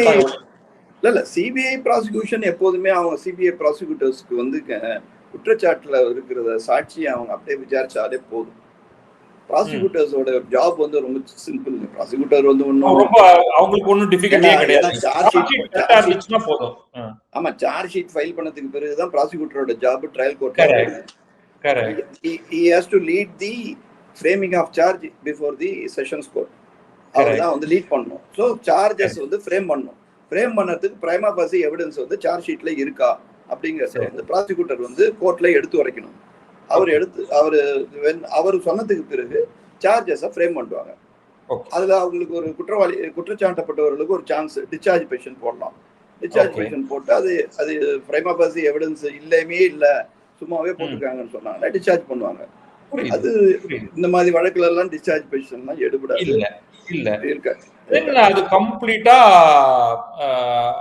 இல்ல சிபிஐ ப்ராசிக்யூஷன் எப்போதுமே அவங்க சிபிஐ ப்ராசிக்யூட்டர்ஸ்க்கு வந்து குற்றச்சாட்டுல இருக்கிறத சாட்சியை அவங்க அப்படியே விசாரிச்சாலே போதும். ப்ராசிக்யூட்டர்ஸோட ஜாப் வந்து ரொம்ப சிம்பிள். ப்ராசிக்யூட்டர் வந்து ஒன்றும் ரொம்ப அவங்களுக்கு ஒன்றும் டிஃபிகல்ட்டியே கிடையாது. போதும். ஆமா, சார்ஜ் ஷீட் ஃபைல் பண்ணதுக்கு பிறகுதான் ப்ராசிக்யூட்டரோட ஜாப் ட்ரையல் கோர்ட்ல வருது. He has to lead the framing of charge before the sessions court. அவர் தான் வந்து லீட் பண்ணணும். ஸோ சார்ஜஸ் வந்து ஃப்ரேம் பண்ணணும். ஃப்ரேம் பண்ணதுக்கு பிரைமா பாசி எவிடன்ஸ் வந்து சார்ஜ் ஷீட்ல இருக்கா அப்படிங்கறத வந்து ப்ராசிக்யூட்டர் வந்து கோர்ட்ல எடுத்து உரைக்கணும். அவர் சொன்னதுக்கு பிறகு சார்ஜஸை ஃப்ரேம் பண்ணுவாங்க. அதுல அவங்களுக்கு ஒரு குற்றச்சாட்டப்பட்டவர்களுக்கு ஒரு சான்ஸ் டிஸ்சார்ஜ் பெட்டிஷன் போடலாம். டிஸ்சார்ஜ் பெட்டிஷன் போட்டு அது பிரைமா பாசி எவிடன்ஸ் இல்லையுமே இல்லை, சும்மாவே போட்டுருக்காங்கன்னு சொன்னாங்கன்னா டிஸ்சார்ஜ் பண்ணுவாங்க. அது இந்த மாதிரி வழக்குல எல்லாம் டிஸ்சார்ஜ் பெட்டிஷன்லாம் எடுபடாது. அது கம்ப்ளீட்டா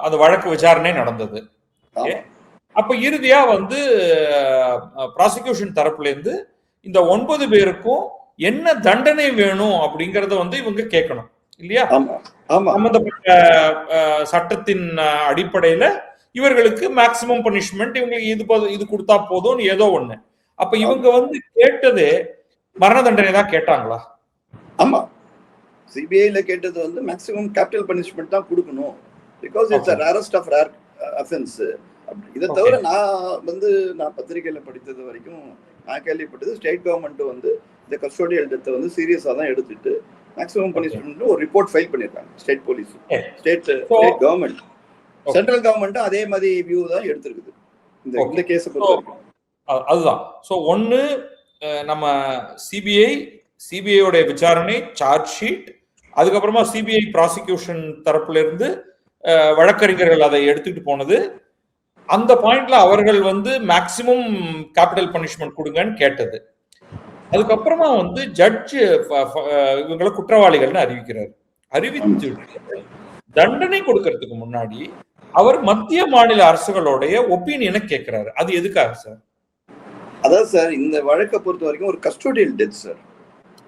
அது வழக்கு விசாரணை நடந்தது. அப்ப இறுதியா வந்து ப்ராசிக்யூஷன் தரப்புல இருந்து இந்த 9 பேருக்கும் என்ன தண்டனை வேணும் அப்படிங்கறத வந்து இவங்க கேட்கணும் இல்லையா? சம்பந்தப்பட்ட சட்டத்தின் அடிப்படையில இவர்களுக்கு மேக்சிமம் பனிஷ்மெண்ட், இவங்களுக்கு இது கொடுத்தா போதும் ஏதோ ஒண்ணு. அப்ப இவங்க வந்து கேட்டது மரண தண்டனை தான் கேட்டாங்களா? ஆமா, சிபிஐல கேட்டது வந்து மேக்ஸிமம் கேபிட்டல் பனிஷ்மெண்ட் தான் கொடுக்கணும். Because it's a rarest of rare offense. இதை தவிர நான் பத்திரிகையில படித்தது வரைக்கும் நான் கேள்விப்பட்டது ஸ்டேட் கவர்மெண்ட் வந்து இந்த கஸ்டோடியல் டெத்தை வந்து சீரியஸா தான் எடுத்துட்டு மேக்ஸிமம் பனிஷ்மெண்ட் ஒரு ரிப்போர்ட் ஃபைல் பண்ணிருக்காங்க. State police, state government, central government அதே மாதிரி வியூ தான் எடுத்திருக்குது இந்த கேஸை பொறுத்த வரைக்கும். அதுதான். ஸோ ஒன்று நம்ம சிபிஐயோட விசாரணை, சார்ஜ் ஷீட், அதுக்கப்புறமா சிபிஐ ப்ராசிக்யூஷன் தரப்புல இருந்து வழக்கறிஞர்கள் அதை எடுத்துட்டு போனது, அந்த பாயிண்ட்ல அவர்கள் வந்து மேக்சிமம் கேபிட்டல் பனிஷ்மெண்ட் கொடுங்கன்னு கேட்டது. அதுக்கப்புறமா வந்து ஜட்ஜ் இவங்களை குற்றவாளிகள்னு அறிவிக்கிறார். அறிவித்து தண்டனை கொடுக்கறதுக்கு முன்னாடி அவர் மத்திய மாநில அரசுகளுடைய ஒப்பீனியனை கேட்கிறாரு. அது எதுக்காக சார்? அதான் சார், இந்த வழக்கை பொறுத்த வரைக்கும் ஒரு custodial death sir.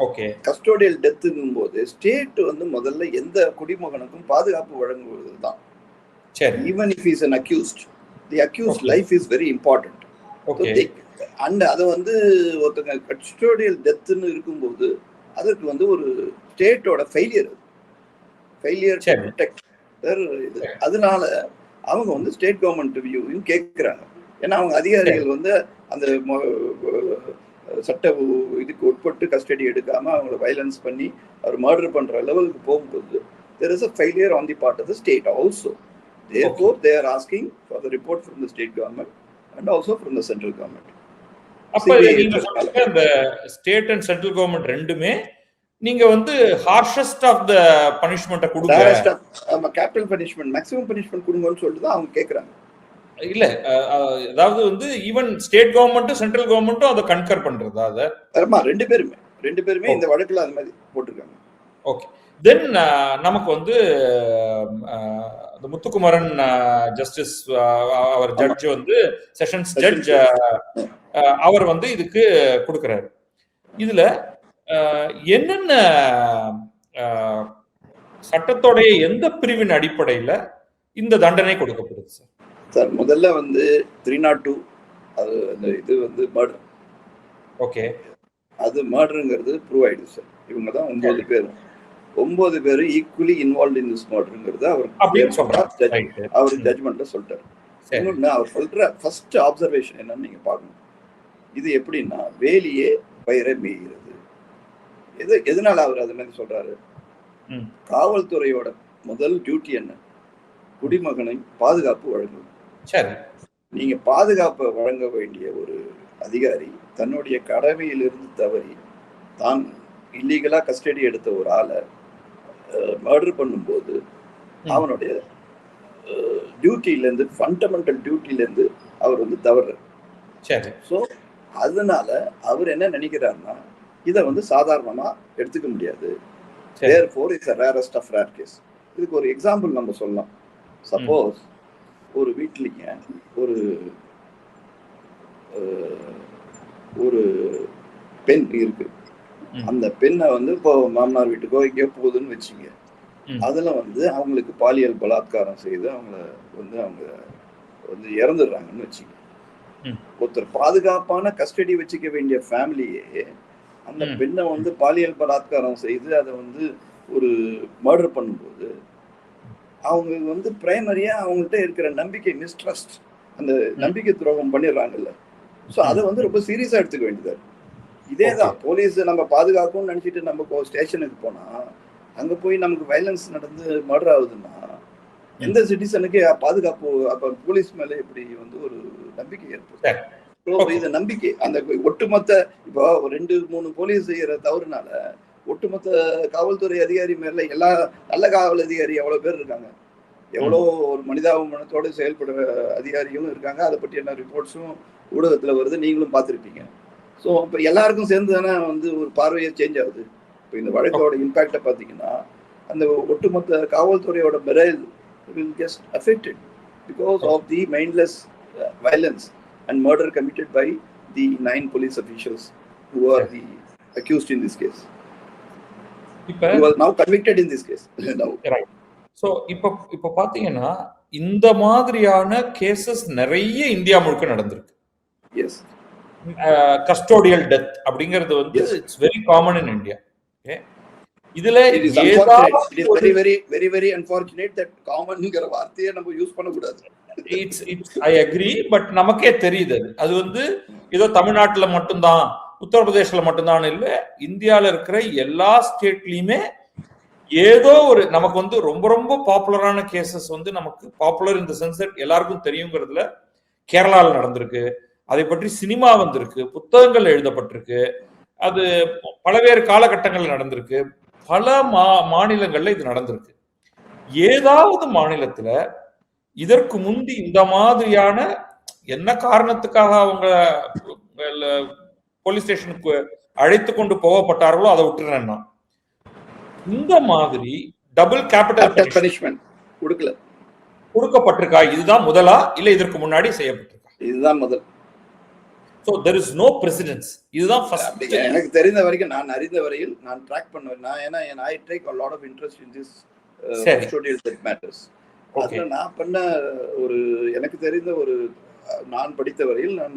Okay, custodial டெத்துங்கும் போது ஸ்டேட் வந்து முதல்ல எந்த குடிமகனுக்கும் பாதுகாப்பு வழங்குவது தான். Even if is an accused, the accused life is very important. And அது வந்து ஒருத்தங்க கஸ்டோடியல் டெத்துன்னு இருக்கும்போது அதற்கு வந்து ஒரு ஸ்டேட்டோட ஃபெயிலியர் இது. அதனால அவங்க வந்து ஸ்டேட் கவர்மெண்ட் வியூவையும் கேட்கிறாங்க. ஏன்னா அவங்க அதிகாரிகள் வந்து அந்த சட்ட இதுக்கு உட்பட்டு கஸ்டடி எடுக்காம அவங்கள வயலன்ஸ் பண்ணி அவர் மர்டர் பண்ற லெவலுக்கு போகும்போது there is a failure on the part of the state also. Therefore they are asking for the report from the state government and also from the central government. அப்ப இந்த state and central government ரெண்டுமே நீங்க வந்து ஹார்ஷஸ்ட் of the பனிஷ்மென்ட்ட கொடுங்க, capital punishment, maximum punishment கொடுங்கன்னு சொல்லிட்டு தான் அவங்க கேக்குறாங்க. இல்ல, அதாவது வந்து ஈவன் ஸ்டேட் கவர்மெண்ட்டும் சென்ட்ரல் கவர்மெண்ட்டும் அதை கன்கர் பண்றதா? அதை ரெண்டு பேருமே இந்த வழக்குல அது மாதிரி போட்டிருக்காங்க. ஓகே, தென் நமக்கு வந்து முத்துக்குமரன் ஜஸ்டிஸ், அவர் ஜட்ஜ் வந்து செஷன்ஸ் ஜட்ஜ், அவர் வந்து இதுக்கு கொடுக்கிறாரு. இதுல என்னென்ன சட்டத்தோடைய எந்த பிரிவின் அடிப்படையில இந்த தண்டனை கொடுக்கப்படுது சார்? சார் முதல்ல வந்து 302 அது அந்த இது வந்து மர்டர். ஓகே, அது மர்டருங்கிறது ப்ரூவ் ஆயிடுது சார். இவங்க தான் 9 பேர் ஈக்குவலி இன்வால்வ் இன் திஸ் மர்டருங்கிறது அவர் ஜட்ஜ்மெண்ட்ல சொல்லிட்டாரு. இன்னொன்னு அவர் சொல்ற ஃபர்ஸ்ட் அப்சர்வேஷன் என்னன்னு நீங்க பார்க்கணும். இது எப்படின்னா வேலியே பயிரை மேய்கிறது. எதனால அவர் அது மாதிரி சொல்றாரு? காவல்துறையோட முதல் டியூட்டி என்ன? குடிமகனை பாதுகாப்பு வழங்கும். நீங்க பாதுகாப்பை வழங்க வேண்டிய ஒரு அதிகாரி தன்னுடைய கடமையிலிருந்து தவறி தான் இல்லீகலா கஸ்டடி எடுத்த ஒரு ஆளை மர்டர் பண்ணும்போது அவனுடைய டியூட்டியிலேருந்து, ஃபண்டமெண்டல் டியூட்டியிலேருந்து அவர் வந்து தவறுறார். ஸோ அதனால அவர் என்ன நினைக்கிறாருன்னா இதை வந்து சாதாரணமா எடுத்துக்க முடியாது. Therefore it's a rarest of rare case. இதுக்கு ஒரு எக்ஸாம்பிள் நம்ம சொல்லலாம். சப்போஸ் ஒரு வீட்லீங்க ஒரு பெண் இருக்கு. அந்த பெண்ணை வந்து இப்போ மாமனார் வீட்டுக்கோ எங்கேயோ போகுதுன்னு வச்சுங்க. அதுல வந்து அவங்களுக்கு பாலியல் பலாத்காரம் செய்து அவங்க வந்து இறந்துடுறாங்கன்னு வச்சுங்க. ஒருத்தர் பாதுகாப்பான கஸ்டடி வச்சுக்க வேண்டிய ஃபேமிலியே அந்த பெண்ணை வந்து பாலியல் பலாத்காரம் செய்து அதை வந்து ஒரு மர்டர் பண்ணும்போது அவங்க வந்து பிரைமரியா அவங்கள்ட்ட இருக்கிற நம்பிக்கை மிஸ்ட்ரஸ்ட், அந்த நம்பிக்கை துரோகம் பண்ணிடுறாங்கல்ல. ஸோ அதை வந்து ரொம்ப சீரியஸா எடுத்துக்க வேண்டியது. இதேதான் போலீஸ் நம்ம பாதுகாக்கும்னு நினைச்சிட்டு நம்ம ஸ்டேஷனுக்கு போனா அங்க போய் நமக்கு வயலன்ஸ் நடந்து மர்டர் ஆகுதுன்னா எந்த சிட்டிசனுக்கு பாதுகாப்பு, அப்ப போலீஸ் மேல எப்படி வந்து ஒரு நம்பிக்கை ஏற்படும்? இது நம்பிக்கை அந்த ஒட்டுமொத்த இப்போ 2-3 போலீஸ் செய்யற தவறுனால ஒட்டுமொத்த காவல்துறை அதிகாரி மேல எல்லா நல்ல காவல் அதிகாரி எவ்வளவு பேர் இருக்காங்க, எவ்வளோ ஒரு மனிதாபிமானத்தோடு செயல்படுற அதிகாரிகளும் இருக்காங்க. அதை பற்றியான ரிப்போர்ட்ஸும் ஊடகத்துல வருது, நீங்களும் பார்த்துருப்பீங்க. ஸோ இப்போ எல்லாருக்கும் சேர்ந்து தானே வந்து ஒரு பார்வையே சேஞ்ச் ஆகுது. இப்போ இந்த வழக்கோட இம்பாக்டை பார்த்தீங்கன்னா அந்த ஒட்டுமொத்த காவல்துறையோட மெரைல் will get affected because of the mindless violence and murder committed by the 9 police officials who are the accused in this case. Who are now convicted in this case. Now. Right. So இப்ப பாத்தீங்கன்னா இந்த மாதிரியான cases நிறைய India முழுக்க நடந்திருக்கு. Yes. Custodial death அப்படிங்கிறது வந்து it's very common in India. Okay, இதுல very unfortunate that காமன்ங்கற வார்த்தையை நம்ம யூஸ் பண்ண கூடாது. I agree, பட் நமக்கே தெரியுது அது வந்து ஏதோ தமிழ்நாட்டுல மட்டும்தான், உத்தரப்பிரதேசல மட்டும்தான் இல்ல, இந்தியால இருக்கிற எல்லா ஸ்டேட்லயுமே ஏதோ ஒரு நமக்கு வந்து ரொம்ப ரொம்ப பாப்புலரான கேசஸ் வந்து நமக்கு பாப்புலர் இந்த சென்ஸ் எல்லாருக்கும் தெரியுங்கிறதுல கேரளாவில் நடந்திருக்கு. அதை பற்றி சினிமா வந்திருக்கு, புத்தகங்கள் எழுதப்பட்டிருக்கு, அது பலவேறு காலகட்டங்கள் நடந்திருக்கு, பல மாநிலங்கள்ல இது நடந்திருக்கு. ஏதாவது மாநிலத்துல இதற்கு முந்தி இந்த மாதிரியான என்ன காரணத்துக்காக அவங்க போலீஸ் ஸ்டேஷனுக்கு அழைத்து கொண்டு போகப்பட்டார்களோ அதை விட்டுறேன்னா, இந்த மாதிரி டபுள் கேபிட்டல் பனிஷ்மென்ட் கொடுக்கப்பட்டிருக்கா? இதுதான் முதலா இல்ல இதற்கு முன்னாடி செய்யப்பட்டிருக்கா? இதுதான் முதல். So there is no precedence. இதுதான் first. எனக்கு தெரிந்த வரைக்கும், நான் அறிந்த வரையில், நான் ட்ராக் பண்ணுவேன். நான் ஏன்னா I take a lot of interest in this custodial death matters. அதுல நான் பண்ண ஒரு எனக்கு தெரிந்த ஒரு நான் படித்த வரையில், நான்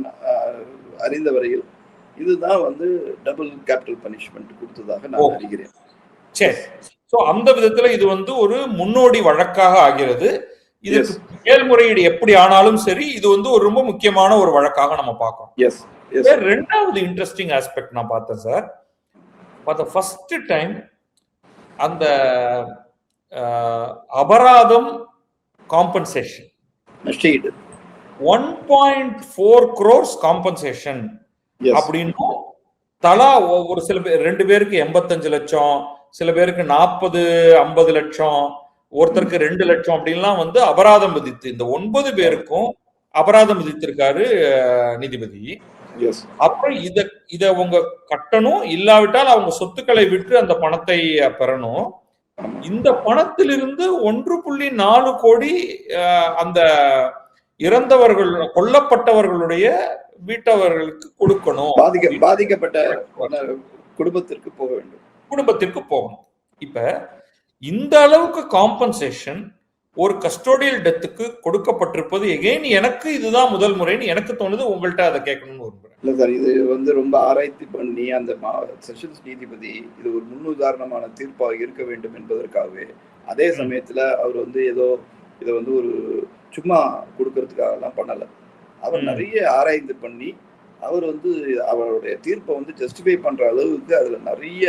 அறிந்த வரையில் இதுதான் வந்து டபுள் கேபிட்டல் பனிஷ்மென்ட் கொடுத்ததாக நான் அறிகிறேன். சரி, சோ அந்த விதத்துல இது வந்து ஒரு முன்னோடி வழக்காக ஆகிறது. இதுக்கு மேல்முறையீடு எப்படி ஆனாலும் சரி, இது வந்து ஒரு ரொம்ப முக்கியமான ஒரு வழக்காக நம்ம பார்க்கணும். ரெண்டாவது இன்ட்ரெஸ்டிங் ஆஸ்பெக்ட் நான் பார்த்தேன் சார், ஃபார் ஃபர்ஸ்ட் டைம் அந்த அபராதம் காம்பன்சேஷன் 1.4 crores காம்பன்சேஷன் அப்படின்னு தலா ஒரு சில பேர் 2 பேருக்கு 85 லட்சம், சில பேருக்கு 40-50 லட்சம், ஒருத்தருக்கு 2 லட்சம் அப்படின்லாம் வந்து அபராதம் விதித்து இந்த 9 பேருக்கும் அபராதம் விதித்திருக்காரு நீதிபதி. அப்புறம் இத அவங்க கட்டணும், இல்லாவிட்டால் அவங்க சொத்துக்களை விற்று அந்த பணத்தை பெறணும். இந்த பணத்திலிருந்து 1.4 கோடி அந்த இறந்தவர்கள் கொல்லப்பட்டவர்களுடைய வீட்டவர்களுக்கு கொடுக்கணும், பாதிக்கப்பட்ட குடும்பத்திற்கு போகணும். இப்ப இந்த அளவுக்கு காம்பன்சேஷன் ஒரு கஸ்டோடியல் டெத்துக்கு கொடுக்கப்பட்டிருப்பது எகைன் எனக்கு இதுதான் முதல் முறைன்னு எனக்கு தோணுது. உங்கள்கிட்ட அதை கேட்கணும்னு விரும்புறேன். இல்ல சார், இது வந்து ரொம்ப ஆராய்ச்சி பண்ணி அந்த செஷன்ஸ் நீதிபதி இது ஒரு முன்னுதாரணமான தீர்ப்பாக இருக்க வேண்டும் என்பதற்காகவே, அதே சமயத்துல அவர் வந்து ஏதோ இதை வந்து ஒரு சும்மா கொடுக்கறதுக்காக எல்லாம் பண்ணல. அவர் நிறைய ஆராய்ந்து பண்ணி அவர் வந்து அவருடைய தீர்ப்பை வந்து ஜஸ்டிஃபை பண்ற அளவுக்கு அதுல நிறைய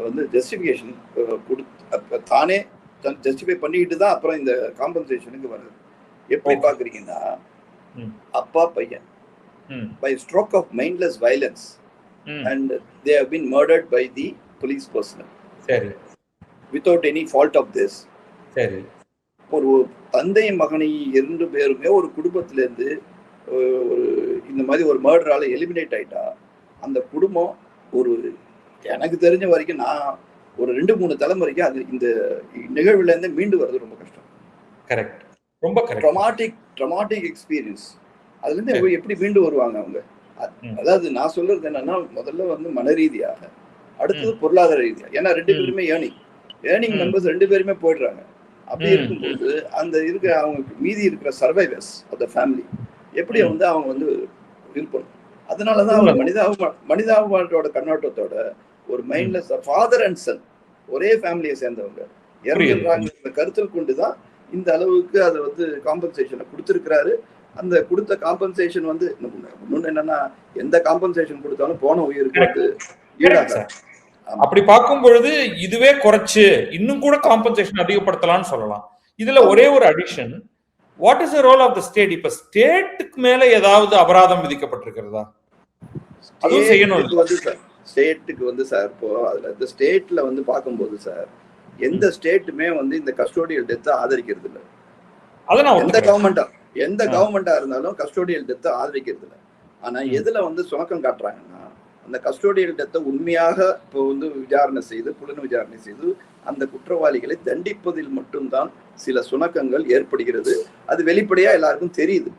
வந்து ஜஸ்டிஃபிகேஷன் தானே ஜஸ்டிஃபை பண்ணிக்கிட்டு தான் அப்புறம் இந்த காம்பன்சேஷனுக்கு வருது. எப்படி பாக்குறீங்கன்னா, அப்பா பையன் by stroke of mindless violence and they have been murdered by the police personnel without any fault of this. ஒரு தந்தை மகனை 2 பேருமே ஒரு குடும்பத்துல இருந்து ஒரு இந்த மாதிரி ஒரு மர்டரால எலிமினேட் ஆயிட்டா அந்த குடும்பம் ஒரு எனக்கு தெரிஞ்ச வரைக்கும் நான் ஒரு 2-3 தலைமுறைக்கு அது இந்த நிகழ்வுல இருந்து மீண்டு வர்றது ரொம்ப கஷ்டம். கரெக்ட், ரொம்ப கரெக்ட். Dramatic experience. அதுல இருந்து எப்படி மீண்டு வருவாங்க அவங்க? அதாவது நான் சொல்றது என்னன்னா, முதல்ல வந்து மன ரீதியாக, அடுத்தது பொருளாதார ரீதியா. ஏன்னா 2 பேருமே ஏர்னிங் மெம்பர்ஸ் 2 பேருமே போயிடுறாங்க. அப்படி இருக்கும்போது அந்த அவங்க மீதி இருக்கிற சர்வைவர்ஸ் ஆஃப் த ஃபேமிலி எப்படி வந்து அவங்க வந்து இருப்பாங்க. அதனாலதான் அவர் மனிதாபிமானத்தோட கண்ணோட்டத்தோட ஒரு மைண்ட்லெஸ் ஃபாதர் அண்ட் சன் ஒரே ஃபேமிலியை சேர்ந்தவங்க இறந்துடுறாங்க கருத்தில் கொண்டுதான் இந்த அளவுக்கு அதை வந்து காம்பன்சேஷனை கொடுத்திருக்கிறாரு. அந்த கொடுத்த காம்பன்சேஷன் வந்து இன்னொன்னு என்னன்னா, எந்த காம்பன்சேஷன் கொடுத்தாலும் போன உயிருக்கு வந்து ஈடாக. அப்படி பார்க்கும் பொழுது இதுவே குறைச்சு இன்னும் கூட காம்பன்சேஷன் அதிகப்படுத்தலாம்னு சொல்லலாம். இதுல ஒரே ஒரு addition, what is the role of the state? இப்ப ஸ்டேட்டுக்கு மேல ஏதாவது அபராதம் விதிக்கப்பட்டிருக்கிறதா? அதுவும் செய்யணும் வந்து சார். ஸ்டேட்டுக்கு வந்து சார் இப்போ அதுல இந்த ஸ்டேட்ல வந்து பார்க்கும்போது சார், எந்த ஸ்டேட்டுமே வந்து இந்த கஸ்டோடியல் டெத்தை ஆதரிக்கிறது இல்லை. எந்த கவர்மெண்டா இருந்தாலும் கஸ்டோடியல் டெத்தை ஆதரிக்கிறது இல்லை. ஆனா எதுல வந்து சுணக்கம் காட்டுறாங்கன்னா, அந்த கஸ்டோடியல் டெத்தை உண்மையாக இப்போ வந்து விசாரணை செய்து புலன் விசாரணை செய்து அந்த குற்றவாளிகளை தண்டிப்பதில் மட்டும்தான் சில சுணக்கங்கள் ஏற்படுகிறது. அது வெளிப்படையா எல்லாருக்கும் தெரியுது.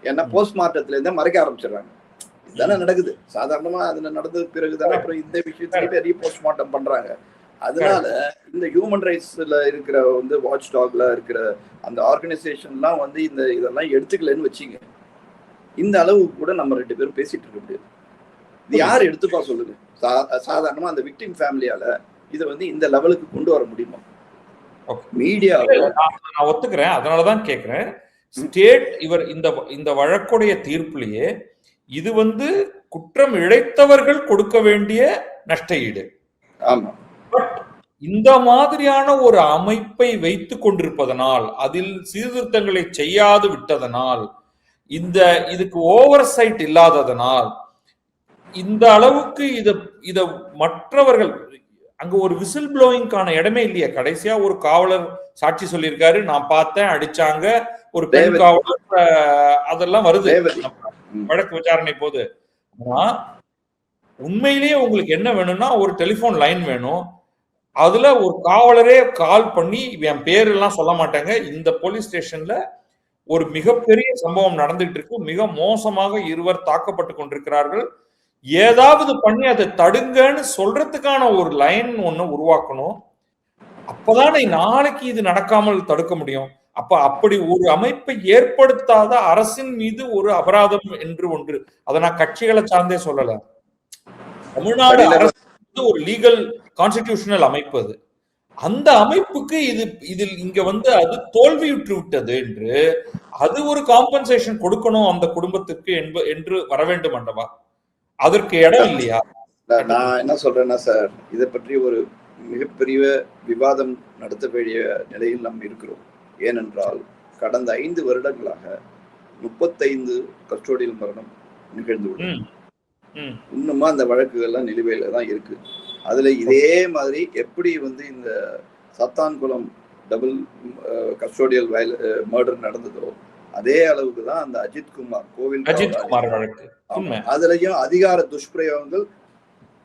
ஏன்னா போஸ்ட்மார்ட்டத்துல இருந்தே மறைக்க ஆரம்பிச்சிடறாங்க. இதுதானே நடக்குது சாதாரணமா. அதுல நடந்ததுக்கு பிறகுதானே அப்புறம் இந்த விஷயத்திலேயே ரீபோஸ்ட்மார்ட்டம் பண்றாங்க. அதனால இந்த ஹியூமன் ரைட்ஸ்ல இருக்கிற வந்து வாட்ச் டாக்ல இருக்கிற அந்த ஆர்கனைசேஷன்லாம் வந்து இந்த இதெல்லாம் எடுத்துக்கலன்னு வச்சுங்க, இந்த அளவு கூட நம்ம 2 பேரும் பேசிட்டு இருக்க முடியாது. இது யார் எடுத்துப்பா சொல்லுங்க? சாதாரணமா அந்த விக்டிம் ஃபேமிலியால இதை வந்து இந்த லெவலுக்கு கொண்டு வர முடியுமா? மீடியா நான் ஒத்துக்கிறேன், அதனாலதான் கேட்கிறேன். ஸ்டேட் இவர் இந்த வழக்குடைய தீர்ப்புலயே இது வந்து குற்றம் இழைத்தவர்கள் கொடுக்க வேண்டிய நஷ்ட ஈடு. ஆமா. பட் இந்த மாதிரியான ஒரு அமைப்பை வைத்துக் கொண்டிருப்பதனால், அதில் சீர்திருத்தங்களை செய்யாது விட்டதனால், இதுக்கு ஓவர் சைட் இல்லாததனால், இந்த அளவுக்கு இத மற்றவர்கள் அங்க ஒரு விசில் ப்ளோயிங்கான இடமே இல்லையா? கடைசியா ஒரு காவலர் சாட்சி சொல்லியிருக்காரு, நான் பார்த்தேன், அடிச்சாங்க, ஒரு பெண் காவலர், அதெல்லாம் வருது வழக்கு விசாரணை போது. உண்மையிலேயே உங்களுக்கு என்ன வேணும்னா ஒரு டெலிபோன் லைன் வேணும். அதுல ஒரு காவலரே கால் பண்ணி, என் பேர் எல்லாம் சொல்ல மாட்டாங்க, இந்த போலீஸ் ஸ்டேஷன்ல ஒரு மிகப்பெரிய சம்பவம் நடந்துட்டு இருக்கு, மிக மோசமாக இருவர் தாக்கப்பட்டு கொண்டிருக்கிறார்கள், ஏதாவது பண்ணி அதை தடுங்கன்னு சொல்றதுக்கான ஒரு லைன் ஒண்ணு உருவாக்கணும். அப்பதானே நாளைக்கு இது நடக்காமல் தடுக்க முடியும். அப்படி ஒரு அமைப்பை ஏற்படுத்தாத அரசின் மீது ஒரு அபராதம் என்று ஒன்று, அதை நான் கட்சிகளை சார்ந்தே சொல்லல, தமிழ்நாடு அரசு ஒரு லீகல் கான்ஸ்டிடியூஷனல் அமைப்பு, அது அந்த அமைப்புக்கு இதில் இங்க வந்து அது தோல்வியுற்று விட்டது என்று அது ஒரு காம்பன்சேஷன் கொடுக்கணும் அந்த குடும்பத்துக்கு என்று வர வேண்டும் அல்லவா? அதற்கு இடம் இல்லையா? நான் என்ன சொல்றேன்னா சார், இதை பற்றி ஒரு மிகப்பெரிய விவாதம் நடத்த வேண்டிய நிலையில் நாம் இருக்கிறோம். ஏனென்றால் கடந்த 5 வருடங்களாக 35 கஸ்டோடியல் மரணம் நிகழ்ந்துள்ளது. இன்னுமா அந்த வழக்குகள்லாம் நிலுவையில தான் இருக்கு. அதுல இதே மாதிரி எப்படி வந்து இந்த சத்தான்குளம் டபுள் கஸ்டோடியல் மர்டர் நடந்ததோ அதே அளவுக்கு தான் அந்த அஜித்குமார் வழக்கு. அதுலயும் அதிகார துஷ்பிரயோகங்கள்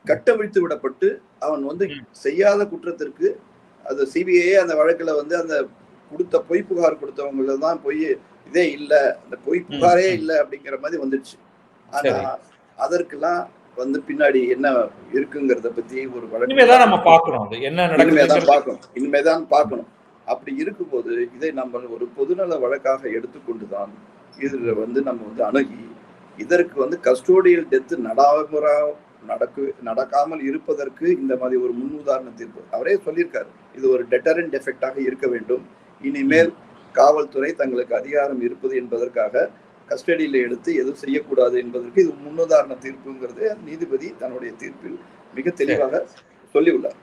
கட்டவிழ்த்து விடப்பட்டு அவன் வந்து செய்யாத குற்றத்திற்கு அது சிபிஐ அந்த வழக்குல வந்து அந்த கொடுத்த பொய் புகார் கொடுத்தவங்கள தான் பொய் இதே இல்லை, அந்த பொய் புகாரே இல்லை அப்படிங்கிற மாதிரி வந்துடுச்சு. ஆனா அதற்கெல்லாம் வந்து பின்னாடி என்ன இருக்குங்கிறத பத்தி ஒரு வழக்கு இனிமேதான் பார்க்கணும். அப்படி இருக்கும்போது இதை நம்ம ஒரு பொதுநல வழக்காக எடுத்துக்கொண்டுதான் இதுல வந்து நம்ம வந்து அணுகி இதற்கு வந்து கஸ்டோடியல் டெத்து நடக்காமல் இருப்பதற்கு இந்த மாதிரி ஒரு முன்னுதாரண தீர்ப்பு அவரே சொல்லியிருக்காரு. இது ஒரு டெட்டரண்ட் எஃபெக்டாக இருக்க வேண்டும். இனிமேல் காவல்துறை தங்களுக்கு அதிகாரம் இருப்பது என்பதற்காக கஸ்டடியில எடுத்து எதுவும் செய்யக்கூடாது என்பதற்கு இது முன்னுதாரண தீர்ப்புங்கிறது நீதிபதி தன்னுடைய தீர்ப்பில் மிக தெளிவாக சொல்லியுள்ளார்.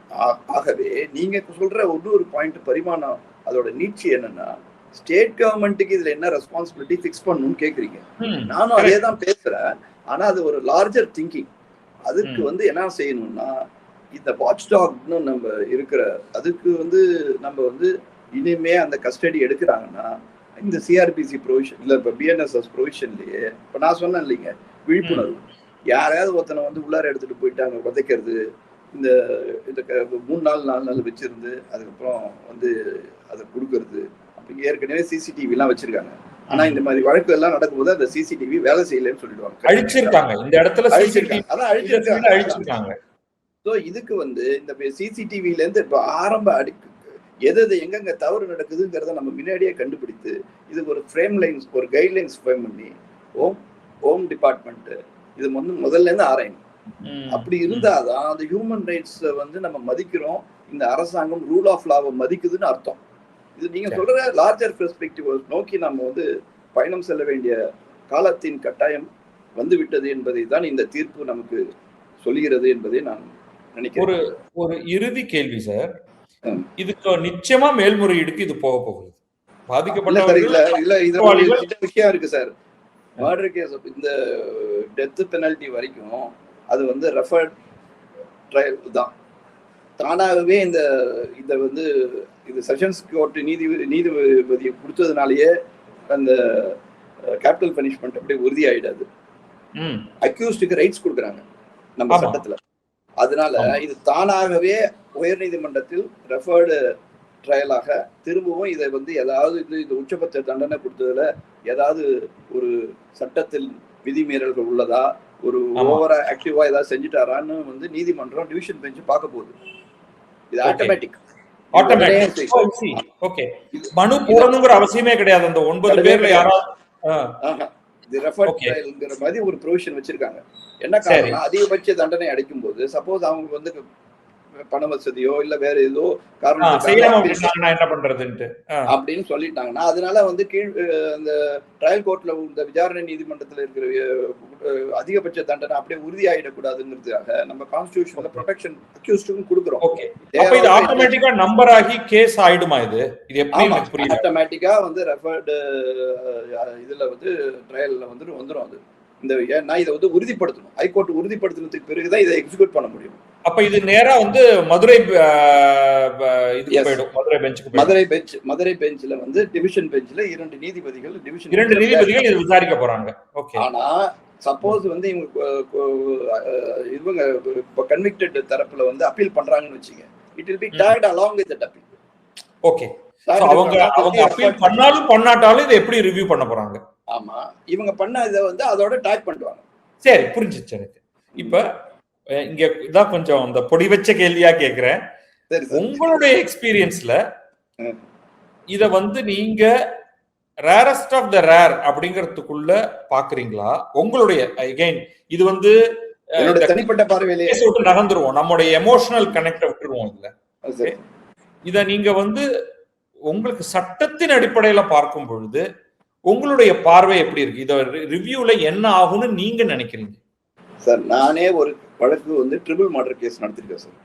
ஆகவே நீங்க சொல்ற ஒரு பாயிண்ட் பரிமாணம் அதோட நீட்சி என்னன்னா, ஸ்டேட் கவர்மெண்ட்டுக்கு இதுல என்ன ரெஸ்பான்சிபிலிட்டி பிக்ஸ் பண்ணணும்னு கேக்குறீங்க. நானும் அதே தான் பேசுறேன். ஆனா அது ஒரு லார்ஜர் திங்கிங். அதுக்கு வந்து என்ன செய்யணும்னா, இந்த வாட்ச் டாக்னு நம்ம இருக்கிற அதுக்கு வந்து நம்ம வந்து இனிமே அந்த கஸ்டடி எடுக்கிறாங்கன்னா இந்த சிஆர்பிசி ப்ரொவிஷன் இல்ல இப்ப பிஎன்எஸ்எஸ் ப்ரொவிஷன்லயே இப்ப நான் சொன்னேன் இல்லைங்க, விழிப்புணர்வு. யாரையாவது ஒருத்தனை வந்து உள்ளார எடுத்துட்டு போயிட்டாங்க உதைக்கிறது, இந்த 3 நாள் 4 நாள் வச்சிருந்து அதுக்கப்புறம் வந்து அதை கொடுக்கறது. அப்படி ஏற்கனவே சிசிடிவி எல்லாம் வச்சிருக்காங்க. ஆனா இந்த மாதிரி வழக்கு எல்லாம் நடக்கும்போது அந்த சிசிடிவி வேலை செய்யலன்னு சொல்லிடுவாங்க, அழிச்சிருக்காங்க. இந்த இடத்துல அழிச்சிருக்காங்க. ஸோ இதுக்கு வந்து இந்த சிசிடிவில இருந்து இப்போ ஆரம்ப எது எங்கெங்க தவறு நடக்குதுங்கிறத நம்ம முன்னாடியே கண்டுபிடித்து இதுக்கு ஒரு ஃப்ரேம் லைன்ஸ் ஒரு கைட்லைன்ஸ் ஃப்ரேம் பண்ணி ஹோம் டிபார்ட்மெண்ட் இது வந்து முதல்ல இருந்து ஆராயணும். அப்படி இருந்தாதான் அந்த ஹியூமன் ரைட்ஸ் வந்து நம்ம மதிக்கிறோம், இந்த அரசாங்கம் ரூல் ஆஃப் லாவை மதிக்குதுன்னு அர்த்தம். இது நீங்க சொல்ற லார்ஜர் பெர்ஸ்பெக்டிவ் நோக்கி நம்ம வந்து பயணம் செல்ல வேண்டிய காலத்தின் கட்டாயம் வந்து விட்டது என்பதை தான் இந்த தீர்ப்பு நமக்கு சொல்கிறது என்பதை நான் நினைக்கிறேன். ஒரு இறுதி கேள்வி சார், இதுக்கு நிச்சயமா மேல்முறையீடுக்கு இது போக போகுது. பாதிக்கப்பட்ட விஷயம் இருக்கு சார். மர்டர் கேஸ் இந்த டெத் பெனல்டி வரைக்கும் அது வந்து ரெஃபர்ட் ட்ரையல் தான். தானாகவே இந்த வந்து இது செஷன்ஸ் கோர்ட் நீதிபதியை கொடுத்ததுனாலயே அந்த கேபிட்டல் பனிஷ்மெண்ட் அப்படியே உறுதி ஆயிடாது. அக்யூஸ்டுக்கு ரைட்ஸ் கொடுக்குறாங்க நம்ம சட்டத்துல. அதனால இது தானாகவே உயர் நீதிமன்றத்தில் ரெஃபர்டு ட்ரையலாக திரும்பவும் இதை வந்து ஏதாவது இது உச்சபட்ச தண்டனை கொடுத்ததுல ஏதாவது ஒரு சட்டத்தில் விதிமீறல்கள் உள்ளதா, ஒரு ஓவரா ஆக்டிவா ஏதாவது செஞ்சுட்டாரான்னு வந்து நீதிமன்றம் டிவிஷன் பெஞ்ச் பார்க்க போகுது. இது ஆட்டோமேட்டிக். மனு போடணுங்கிற அவசியமே கிடையாது. அந்த 9 பேர்ல யாராவது ரெஃபர்ட் ட்ரையல்ங்கிற மாதிரி ஒரு ப்ரொவிஷன் வச்சிருக்காங்க. என்ன காரணம், அதிகபட்ச தண்டனை அடைக்கும் போது சப்போஸ் அவங்க வந்து பண வசதியோ இல்ல வேற ஏதோ காரணம் அப்படின்னு சொல்லிட்டாங்கன்னா அதனால வந்து அந்த ட்ரையல் கோர்ட்ல இந்த விசாரணை நீதிமன்றத்தில் இருக்கிற அதிகபட்ச தண்டனை அப்படியே உறுதி ஆயிடக்கூடாதுங்கிறதுக்காக நம்ம கான்ஸ்டிடியூஷன்ல ப்ரொடெக்ஷன் அக்யூஸ்டுக்கும் கொடுக்குறோம். இது ஆட்டோமேட்டிக்கா நம்பர் ஆகி கேஸ் ஆயிடுமா? இது ஆட்டோமேட்டிக்கா வந்து ரெஃபர்டு இதுல வந்து ட்ரையல்ல வந்து வந்துடும். அது இந்த ஏன்னா இதை வந்து உறுதிப்படுத்தணும். ஹைகோர்ட் உறுதிப்படுத்தினதுக்கு பிறகுதான் இதை எக்ஸிக்யூட் பண்ண முடியும். அப்ப இது நேரா வந்து மதுரை மதுரை பெஞ்ச்ல வந்து டிவிஷன் பெஞ்ச்ல 2 நீதிபதிகள் இது விசாரிக்க போறாங்க. ஆனா சப்போஸ் வந்து இவங்க கன்விக்டட் தரப்புல வந்து அப்பீல் பண்றாங்கன்னு வச்சுங்க, it will be talked along with that appeal. Okay, அவங்க அப்பீல் பண்ணாலும் பண்ணாட்டாலும் இதை எப்படி ரிவ்யூ பண்ண போறாங்க? ஆமா, இவங்க பண்ண இதை வந்து அதோட டாக் பண்ணுவாங்க. சரி, புரிஞ்சிச்சு எனக்கு. இப்ப இங்க இதான் கொஞ்சம் இந்த பொடி வச்ச கேள்வியா கேக்குறேன். உங்களுடைய எக்ஸ்பீரியன்ஸ்ல இத வந்து நீங்க ரேரஸ்ட் ஆஃப் த ரேர் அப்படிங்கறதுக்குள்ள பாக்குறீங்களா? உங்களுடைய அகைன் இது வந்து தனிப்பட்ட பார்வையிலேயே நகர்ந்துருவோம், நம்மளுடைய எமோஷனல் கனெக்ட் விட்டுருவோம். இல்ல இத நீங்க வந்து உங்களுக்கு சட்டத்தின் அடிப்படையில பார்க்கும் பொழுது உங்களுடைய பார்வை எப்படி இருக்கு? இத ரிவ்யூல என்ன ஆகும்னு நீங்க நினைக்கிறீங்க? சார், நானே ஒரு வழக்கு வந்து ட்ரிபிள் மர்டர் கேஸ் நடத்திருக்கேன் சார்.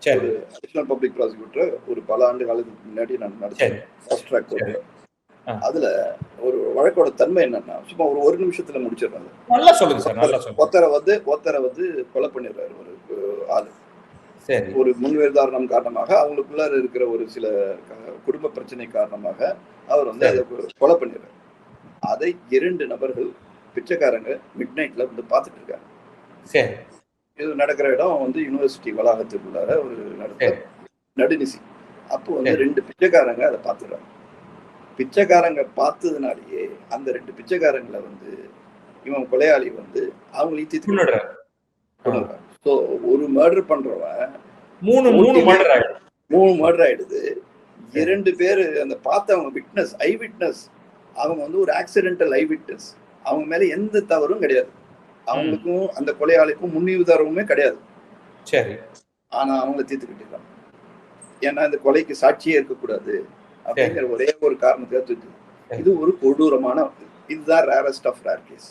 சரி, அடிஷனல் பப்ளிக் ப்ராசிக்யூட்டர் ஒரு பல ஆண்டு காலத்துக்கு முன்னாடி நான் நடத்தேன் ஃபர்ஸ்ட் ட்ராக் கோர்ட்ல. அதுல ஒரு வழக்கோட தன்மை என்னன்னா, சும்மா ஒரு நிமிஷத்துல முடிச்சிடுறாங்க. நல்லா சொல்லுங்க சார், நல்லா சொல்லுங்க. ஒருத்தரை வந்து கொலை பண்ணிடுறாரு ஒரு ஆளு. சரி, ஒரு முன்வேதாரணம் காரணமாக அவங்களுக்குள்ள இருக்கிற ஒரு சில குடும்ப பிரச்சனை காரணமாக அவர் வந்து அதை கொலை பண்ணிடுறாரு. அதை 2 நபர்கள் பிச்சைக்காரங்க மிட் நைட்ல வந்து பார்த்துட்டு இருக்காங்க. சரி, இது நடக்கிற இடம் வந்து யூனிவர்சிட்டி வளாகத்துக்குள்ளார ஒரு நடுநிசி. அப்போ வந்து 2 பிச்சைக்காரங்க அதை பார்த்துடுறாங்க. பிச்சைக்காரங்க பார்த்ததுனாலேயே அந்த 2 பிச்சைக்காரங்களை வந்து இவன் கொலையாளி வந்து அவங்களையும் தீர்த்து. ஸோ ஒரு மர்டர் பண்றவன் 3 மர்டர் ஆயிடுது. 2 பேரு அந்த பார்த்தவங்க விட்னஸ், ஐ விட்னஸ், அவங்க வந்து ஒரு ஆக்சிடென்டல் ஐ விட்னஸ். அவங்க மேல எந்த தவறும் கிடையாது. அவங்களுக்கும் அந்த கொலையாளிக்கும் முன்னுதாரணமே கிடையாது. சரி, ஆனா அவங்களை தீர்த்துக்கிட்டு இருக்காங்க. ஏன்னா இந்த கொலைக்கு சாட்சியே இருக்கக்கூடாது அப்படிங்கிற ஒரே ஒரு காரணத்துக்காக தீர்த்து. இது ஒரு கொடூரமான, இதுதான் rarest of rare case.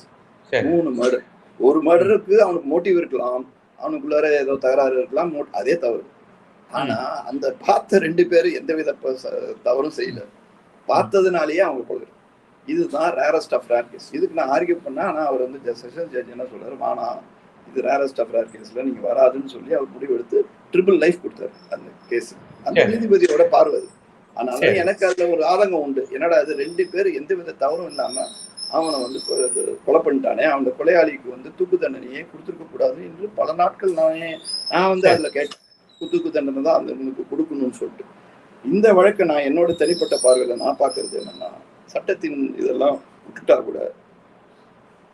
3 murder. ஒரு மர்டருக்கு அவனுக்கு மோட்டிவ் இருக்கலாம், அவனுக்குள்ளார ஏதோ தகராறு இருக்கலாம், அதே தவறு. ஆனா அந்த பார்த்த 2 பேரும் எந்தவித தவறும் செய்யல, பார்த்ததுனாலேயே அவங்க கொள்கிறார். இதுதான் ரேரஸ்ட் ஆஃப் ரேர் கேஸ். இதுக்கு நான் ஆர்கியூ பண்ணேன். ஆனா அவர் வந்து செஷன் ஜட்ஜ் என்ன சொல்றாரு, ஆனா இது ரேரஸ்ட் ஆஃப் ரேர் கேஸ்ல நீங்க வராதுன்னு சொல்லி அவர் முடிவு எடுத்து ட்ரிபிள் லைஃப் கொடுத்தாரு அந்த கேஸ். அந்த நீதிபதியோட பார்வை. அதனால எனக்கு அதுல ஒரு ஆதங்கம் உண்டு. என்னடா அது 2 பேர் எந்தவித தவறும் இல்லாம அவனை வந்து கொலை பண்ணிட்டானே, அந்த கொலையாளிக்கு வந்து தூக்கு தண்டனையே கொடுத்துருக்க கூடாது என்று பல நாட்கள் நான் வந்து அதுல கேட்டேன். தூக்கு தண்டனை தான் அந்த கொடுக்கணும்னு சொல்லிட்டு. இந்த வழக்கை நான் என்னோட தனிப்பட்ட பார்வையில நான் பாக்குறது என்னன்னா, சட்டத்தின் இதெல்லாம் விட்டுட்டா கூட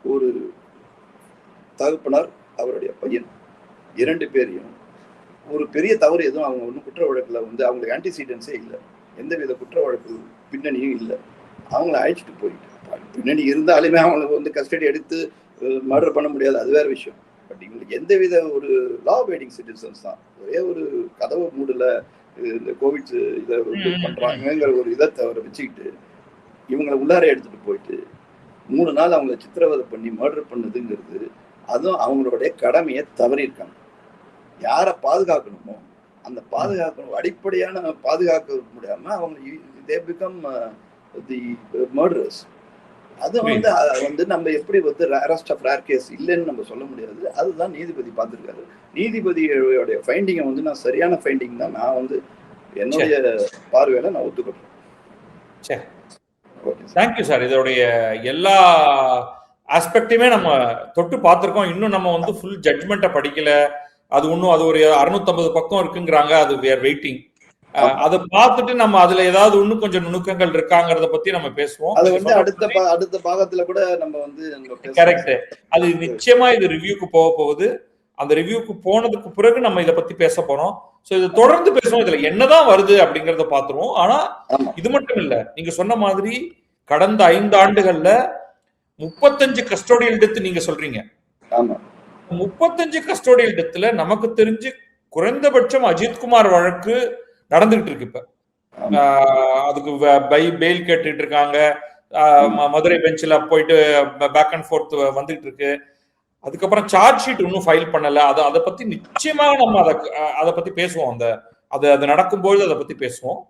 ஒரு தகப்பனார் அவருடைய பையன் 2 பேரையும் ஒரு பெரிய தவறு எதுவும் அவங்க ஒன்றும் குற்ற வழக்குல வந்து அவங்களுக்கு ஆன்டிசிடென்ஸே இல்லை, எந்தவித குற்ற வழக்கு பின்னணியும் இல்லை, அவங்கள அழைச்சிட்டு போயிட்டு பின்னணி இருந்தாலுமே அவங்களுக்கு வந்து கஸ்டடி எடுத்து மர்டர் பண்ண முடியாது, அது வேற விஷயம். பட் இவங்களுக்கு எந்தவித ஒரு லா அபைடிங் சிட்டிசன்ஸ் தான். ஒரே ஒரு கதவை மூடல, இந்த கோவிட் இதை வந்து பண்றாங்கிற ஒரு இதை தவிர வச்சுக்கிட்டு இவங்களை உள்ளார எடுத்துட்டு போயிட்டு 3 நாள் அவங்கள சித்திரவதை பண்ணி மர்டர் பண்ணதுங்கிறது, அதுவும் அவங்களுடைய கடமையை தவறியிருக்காங்க. யாரை பாதுகாக்கணுமோ அந்த பாதுகாக்கணும், அடிப்படையான பாதுகாக்க முடியாம அவங்க they become the murderers. அது வந்து நம்ம எப்படி வந்து ரேரஸ்ட் ஆஃப் ரேர் கேஸ் இல்லைன்னு நம்ம சொல்ல முடியாது. அதுதான் நீதிபதி பார்த்திருக்காரு. நீதிபதியோட ஃபைண்டிங்கை வந்து நான் சரியான ஃபைண்டிங் தான் நான் வந்து என்னுடைய பார்வையில நான் ஒத்துக்கிறேன். Thank you sir. இதோடைய எல்லா ஆஸ்பெக்டையுமே நம்ம தொட்டு பார்த்திருக்கோம். இன்னும் நம்ம வந்து ஃபுல் ஜட்மெண்ட்டை படிக்கல. அது இன்னும் அது ஒரு 650 பக்கம் இருக்குங்கிறாங்க. அது we are waiting. அதை பார்த்துட்டு நம்ம அதுல ஏதாவது இன்னும் கொஞ்சம் நுணுக்கங்கள் இருக்காங்கிறத பத்தி நம்ம பேசுவோம். அது வந்து அடுத்த பாகத்துல கூட நம்ம வந்து கரெக்ட். அது நிச்சயமா இது ரிவ்யூக்கு போகுது. அந்த ரிவ்யூக்கு போனதுக்கு பிறகு நம்ம இதை பத்தி பேச போறோம். சோ இதை தொடர்ந்து பேசுவோம். இதுல என்னதான் வருது அப்படிங்கறத பாத்துருவோம். ஆனா இது மட்டும் இல்ல, நீங்க சொன்ன மாதிரி கடந்த 5 ஆண்டுகள்ல 35 கஸ்டோடியல் டெத் நீங்க சொல்றீங்க. 35 கஸ்டோடியல் டெத்ல நமக்கு தெரிஞ்சு குறைந்தபட்சம் அஜித்குமார் வழக்கு நடந்துகிட்டு இருக்கு. இப்ப அதுக்கு பெயில் கேட்டுட்டு இருக்காங்க. மதுரை பெஞ்சில் போயிட்டு பேக் அண்ட் ஃபோர்த் வந்துட்டு இருக்கு. அதுக்கப்புறம் சார்ஜ் ஷீட் இன்னும் ஃபைல் பண்ணல. அதை பத்தி நிச்சயமா நம்ம அதை பத்தி பேசுவோம். அது நடக்கும்போது அதை பத்தி பேசுவோம்.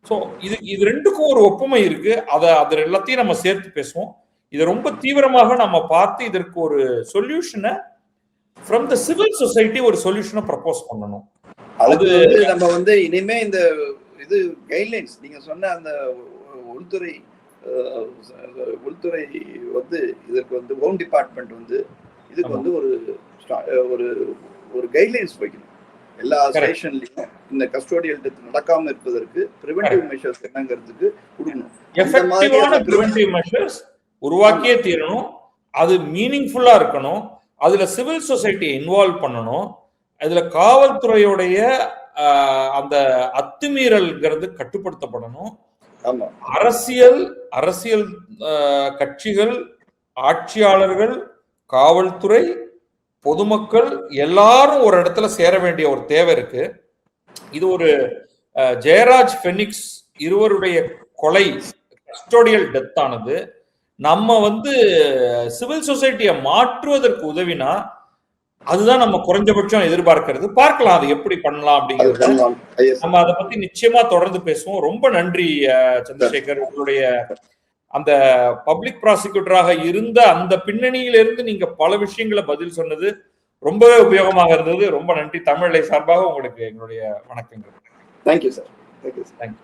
ஸோ இது ரெண்டுக்கும் ஒரு ஒப்புமை இருக்கு. அது எல்லாத்தையும் நம்ம சேர்த்து பேசுவோம். இதை ரொம்ப தீவிரமாக நம்ம பார்த்து இதற்கு ஒரு சொல்யூஷனை ஃப்ரம் த சிவில் சொசைட்டி ஒரு சொல்யூஷனை ப்ரப்போஸ் பண்ணணும். அது நம்ம வந்து இனிமே இந்த இது கைட்லைன்ஸ் நீங்க சொன்ன அந்த உள்துறை வந்து இதற்கு வந்து ஹோம் டிபார்ட்மெண்ட் வந்து இதுக்கு வந்து ஒரு கைட்லைன்ஸ் வைக்கணும். எல்லா ஸ்டேஷன்லயும் இந்த கஸ்டோடியல் டெத் நடக்காம இருப்பதற்கு பிரிவென்டிவ் மெஷர்ஸ் என்னங்கிறதுக்கு கொடுக்கணும். எஃபெக்டிவான பிரிவென்டிவ் மெஷர்ஸ் உருவாக்கியே தீரணும். அது மீனிங்ஃபுல்லா இருக்கணும். அதுல சிவில் சொசைட்டியை இன்வால்வ் பண்ணணும். அதுல காவல்துறையுடைய அந்த அத்துமீறல்ங்கிறது கட்டுப்படுத்தப்படணும். அரசியல் கட்சிகள், ஆட்சியாளர்கள், காவல்துறை, பொதுமக்கள் எல்லாரும் ஒரு இடத்துல சேர வேண்டிய ஒரு தேவை இருக்கு. இது ஒரு ஜெயராஜ் பெனிக்ஸ் இருவருடைய கொலை கஸ்டோடியல் டெத் ஆனது நம்ம வந்து சிவில் சொசைட்டியை மாற்றுவதற்கு உதவினா அதுதான் நம்ம குறைஞ்சபட்சம் எதிர்பார்க்கிறது. பார்க்கலாம் அது எப்படி பண்ணலாம் அப்படிங்கிறது. நம்ம அதை பத்தி நிச்சயமா தொடர்ந்து பேசுவோம். ரொம்ப நன்றி சந்திரசேகர். உங்களுடைய அந்த பப்ளிக் ப்ராசிக்யூட்டராக இருந்த அந்த பின்னணியிலிருந்து நீங்க பல விஷயங்களை பதில் சொன்னது ரொம்பவே உபயோகமாக இருந்தது. ரொம்ப நன்றி. தமிழை சார்பாக உங்களுக்கு எங்களுடைய வணக்கங்கள். Thank you sir. தேங்க்யூ.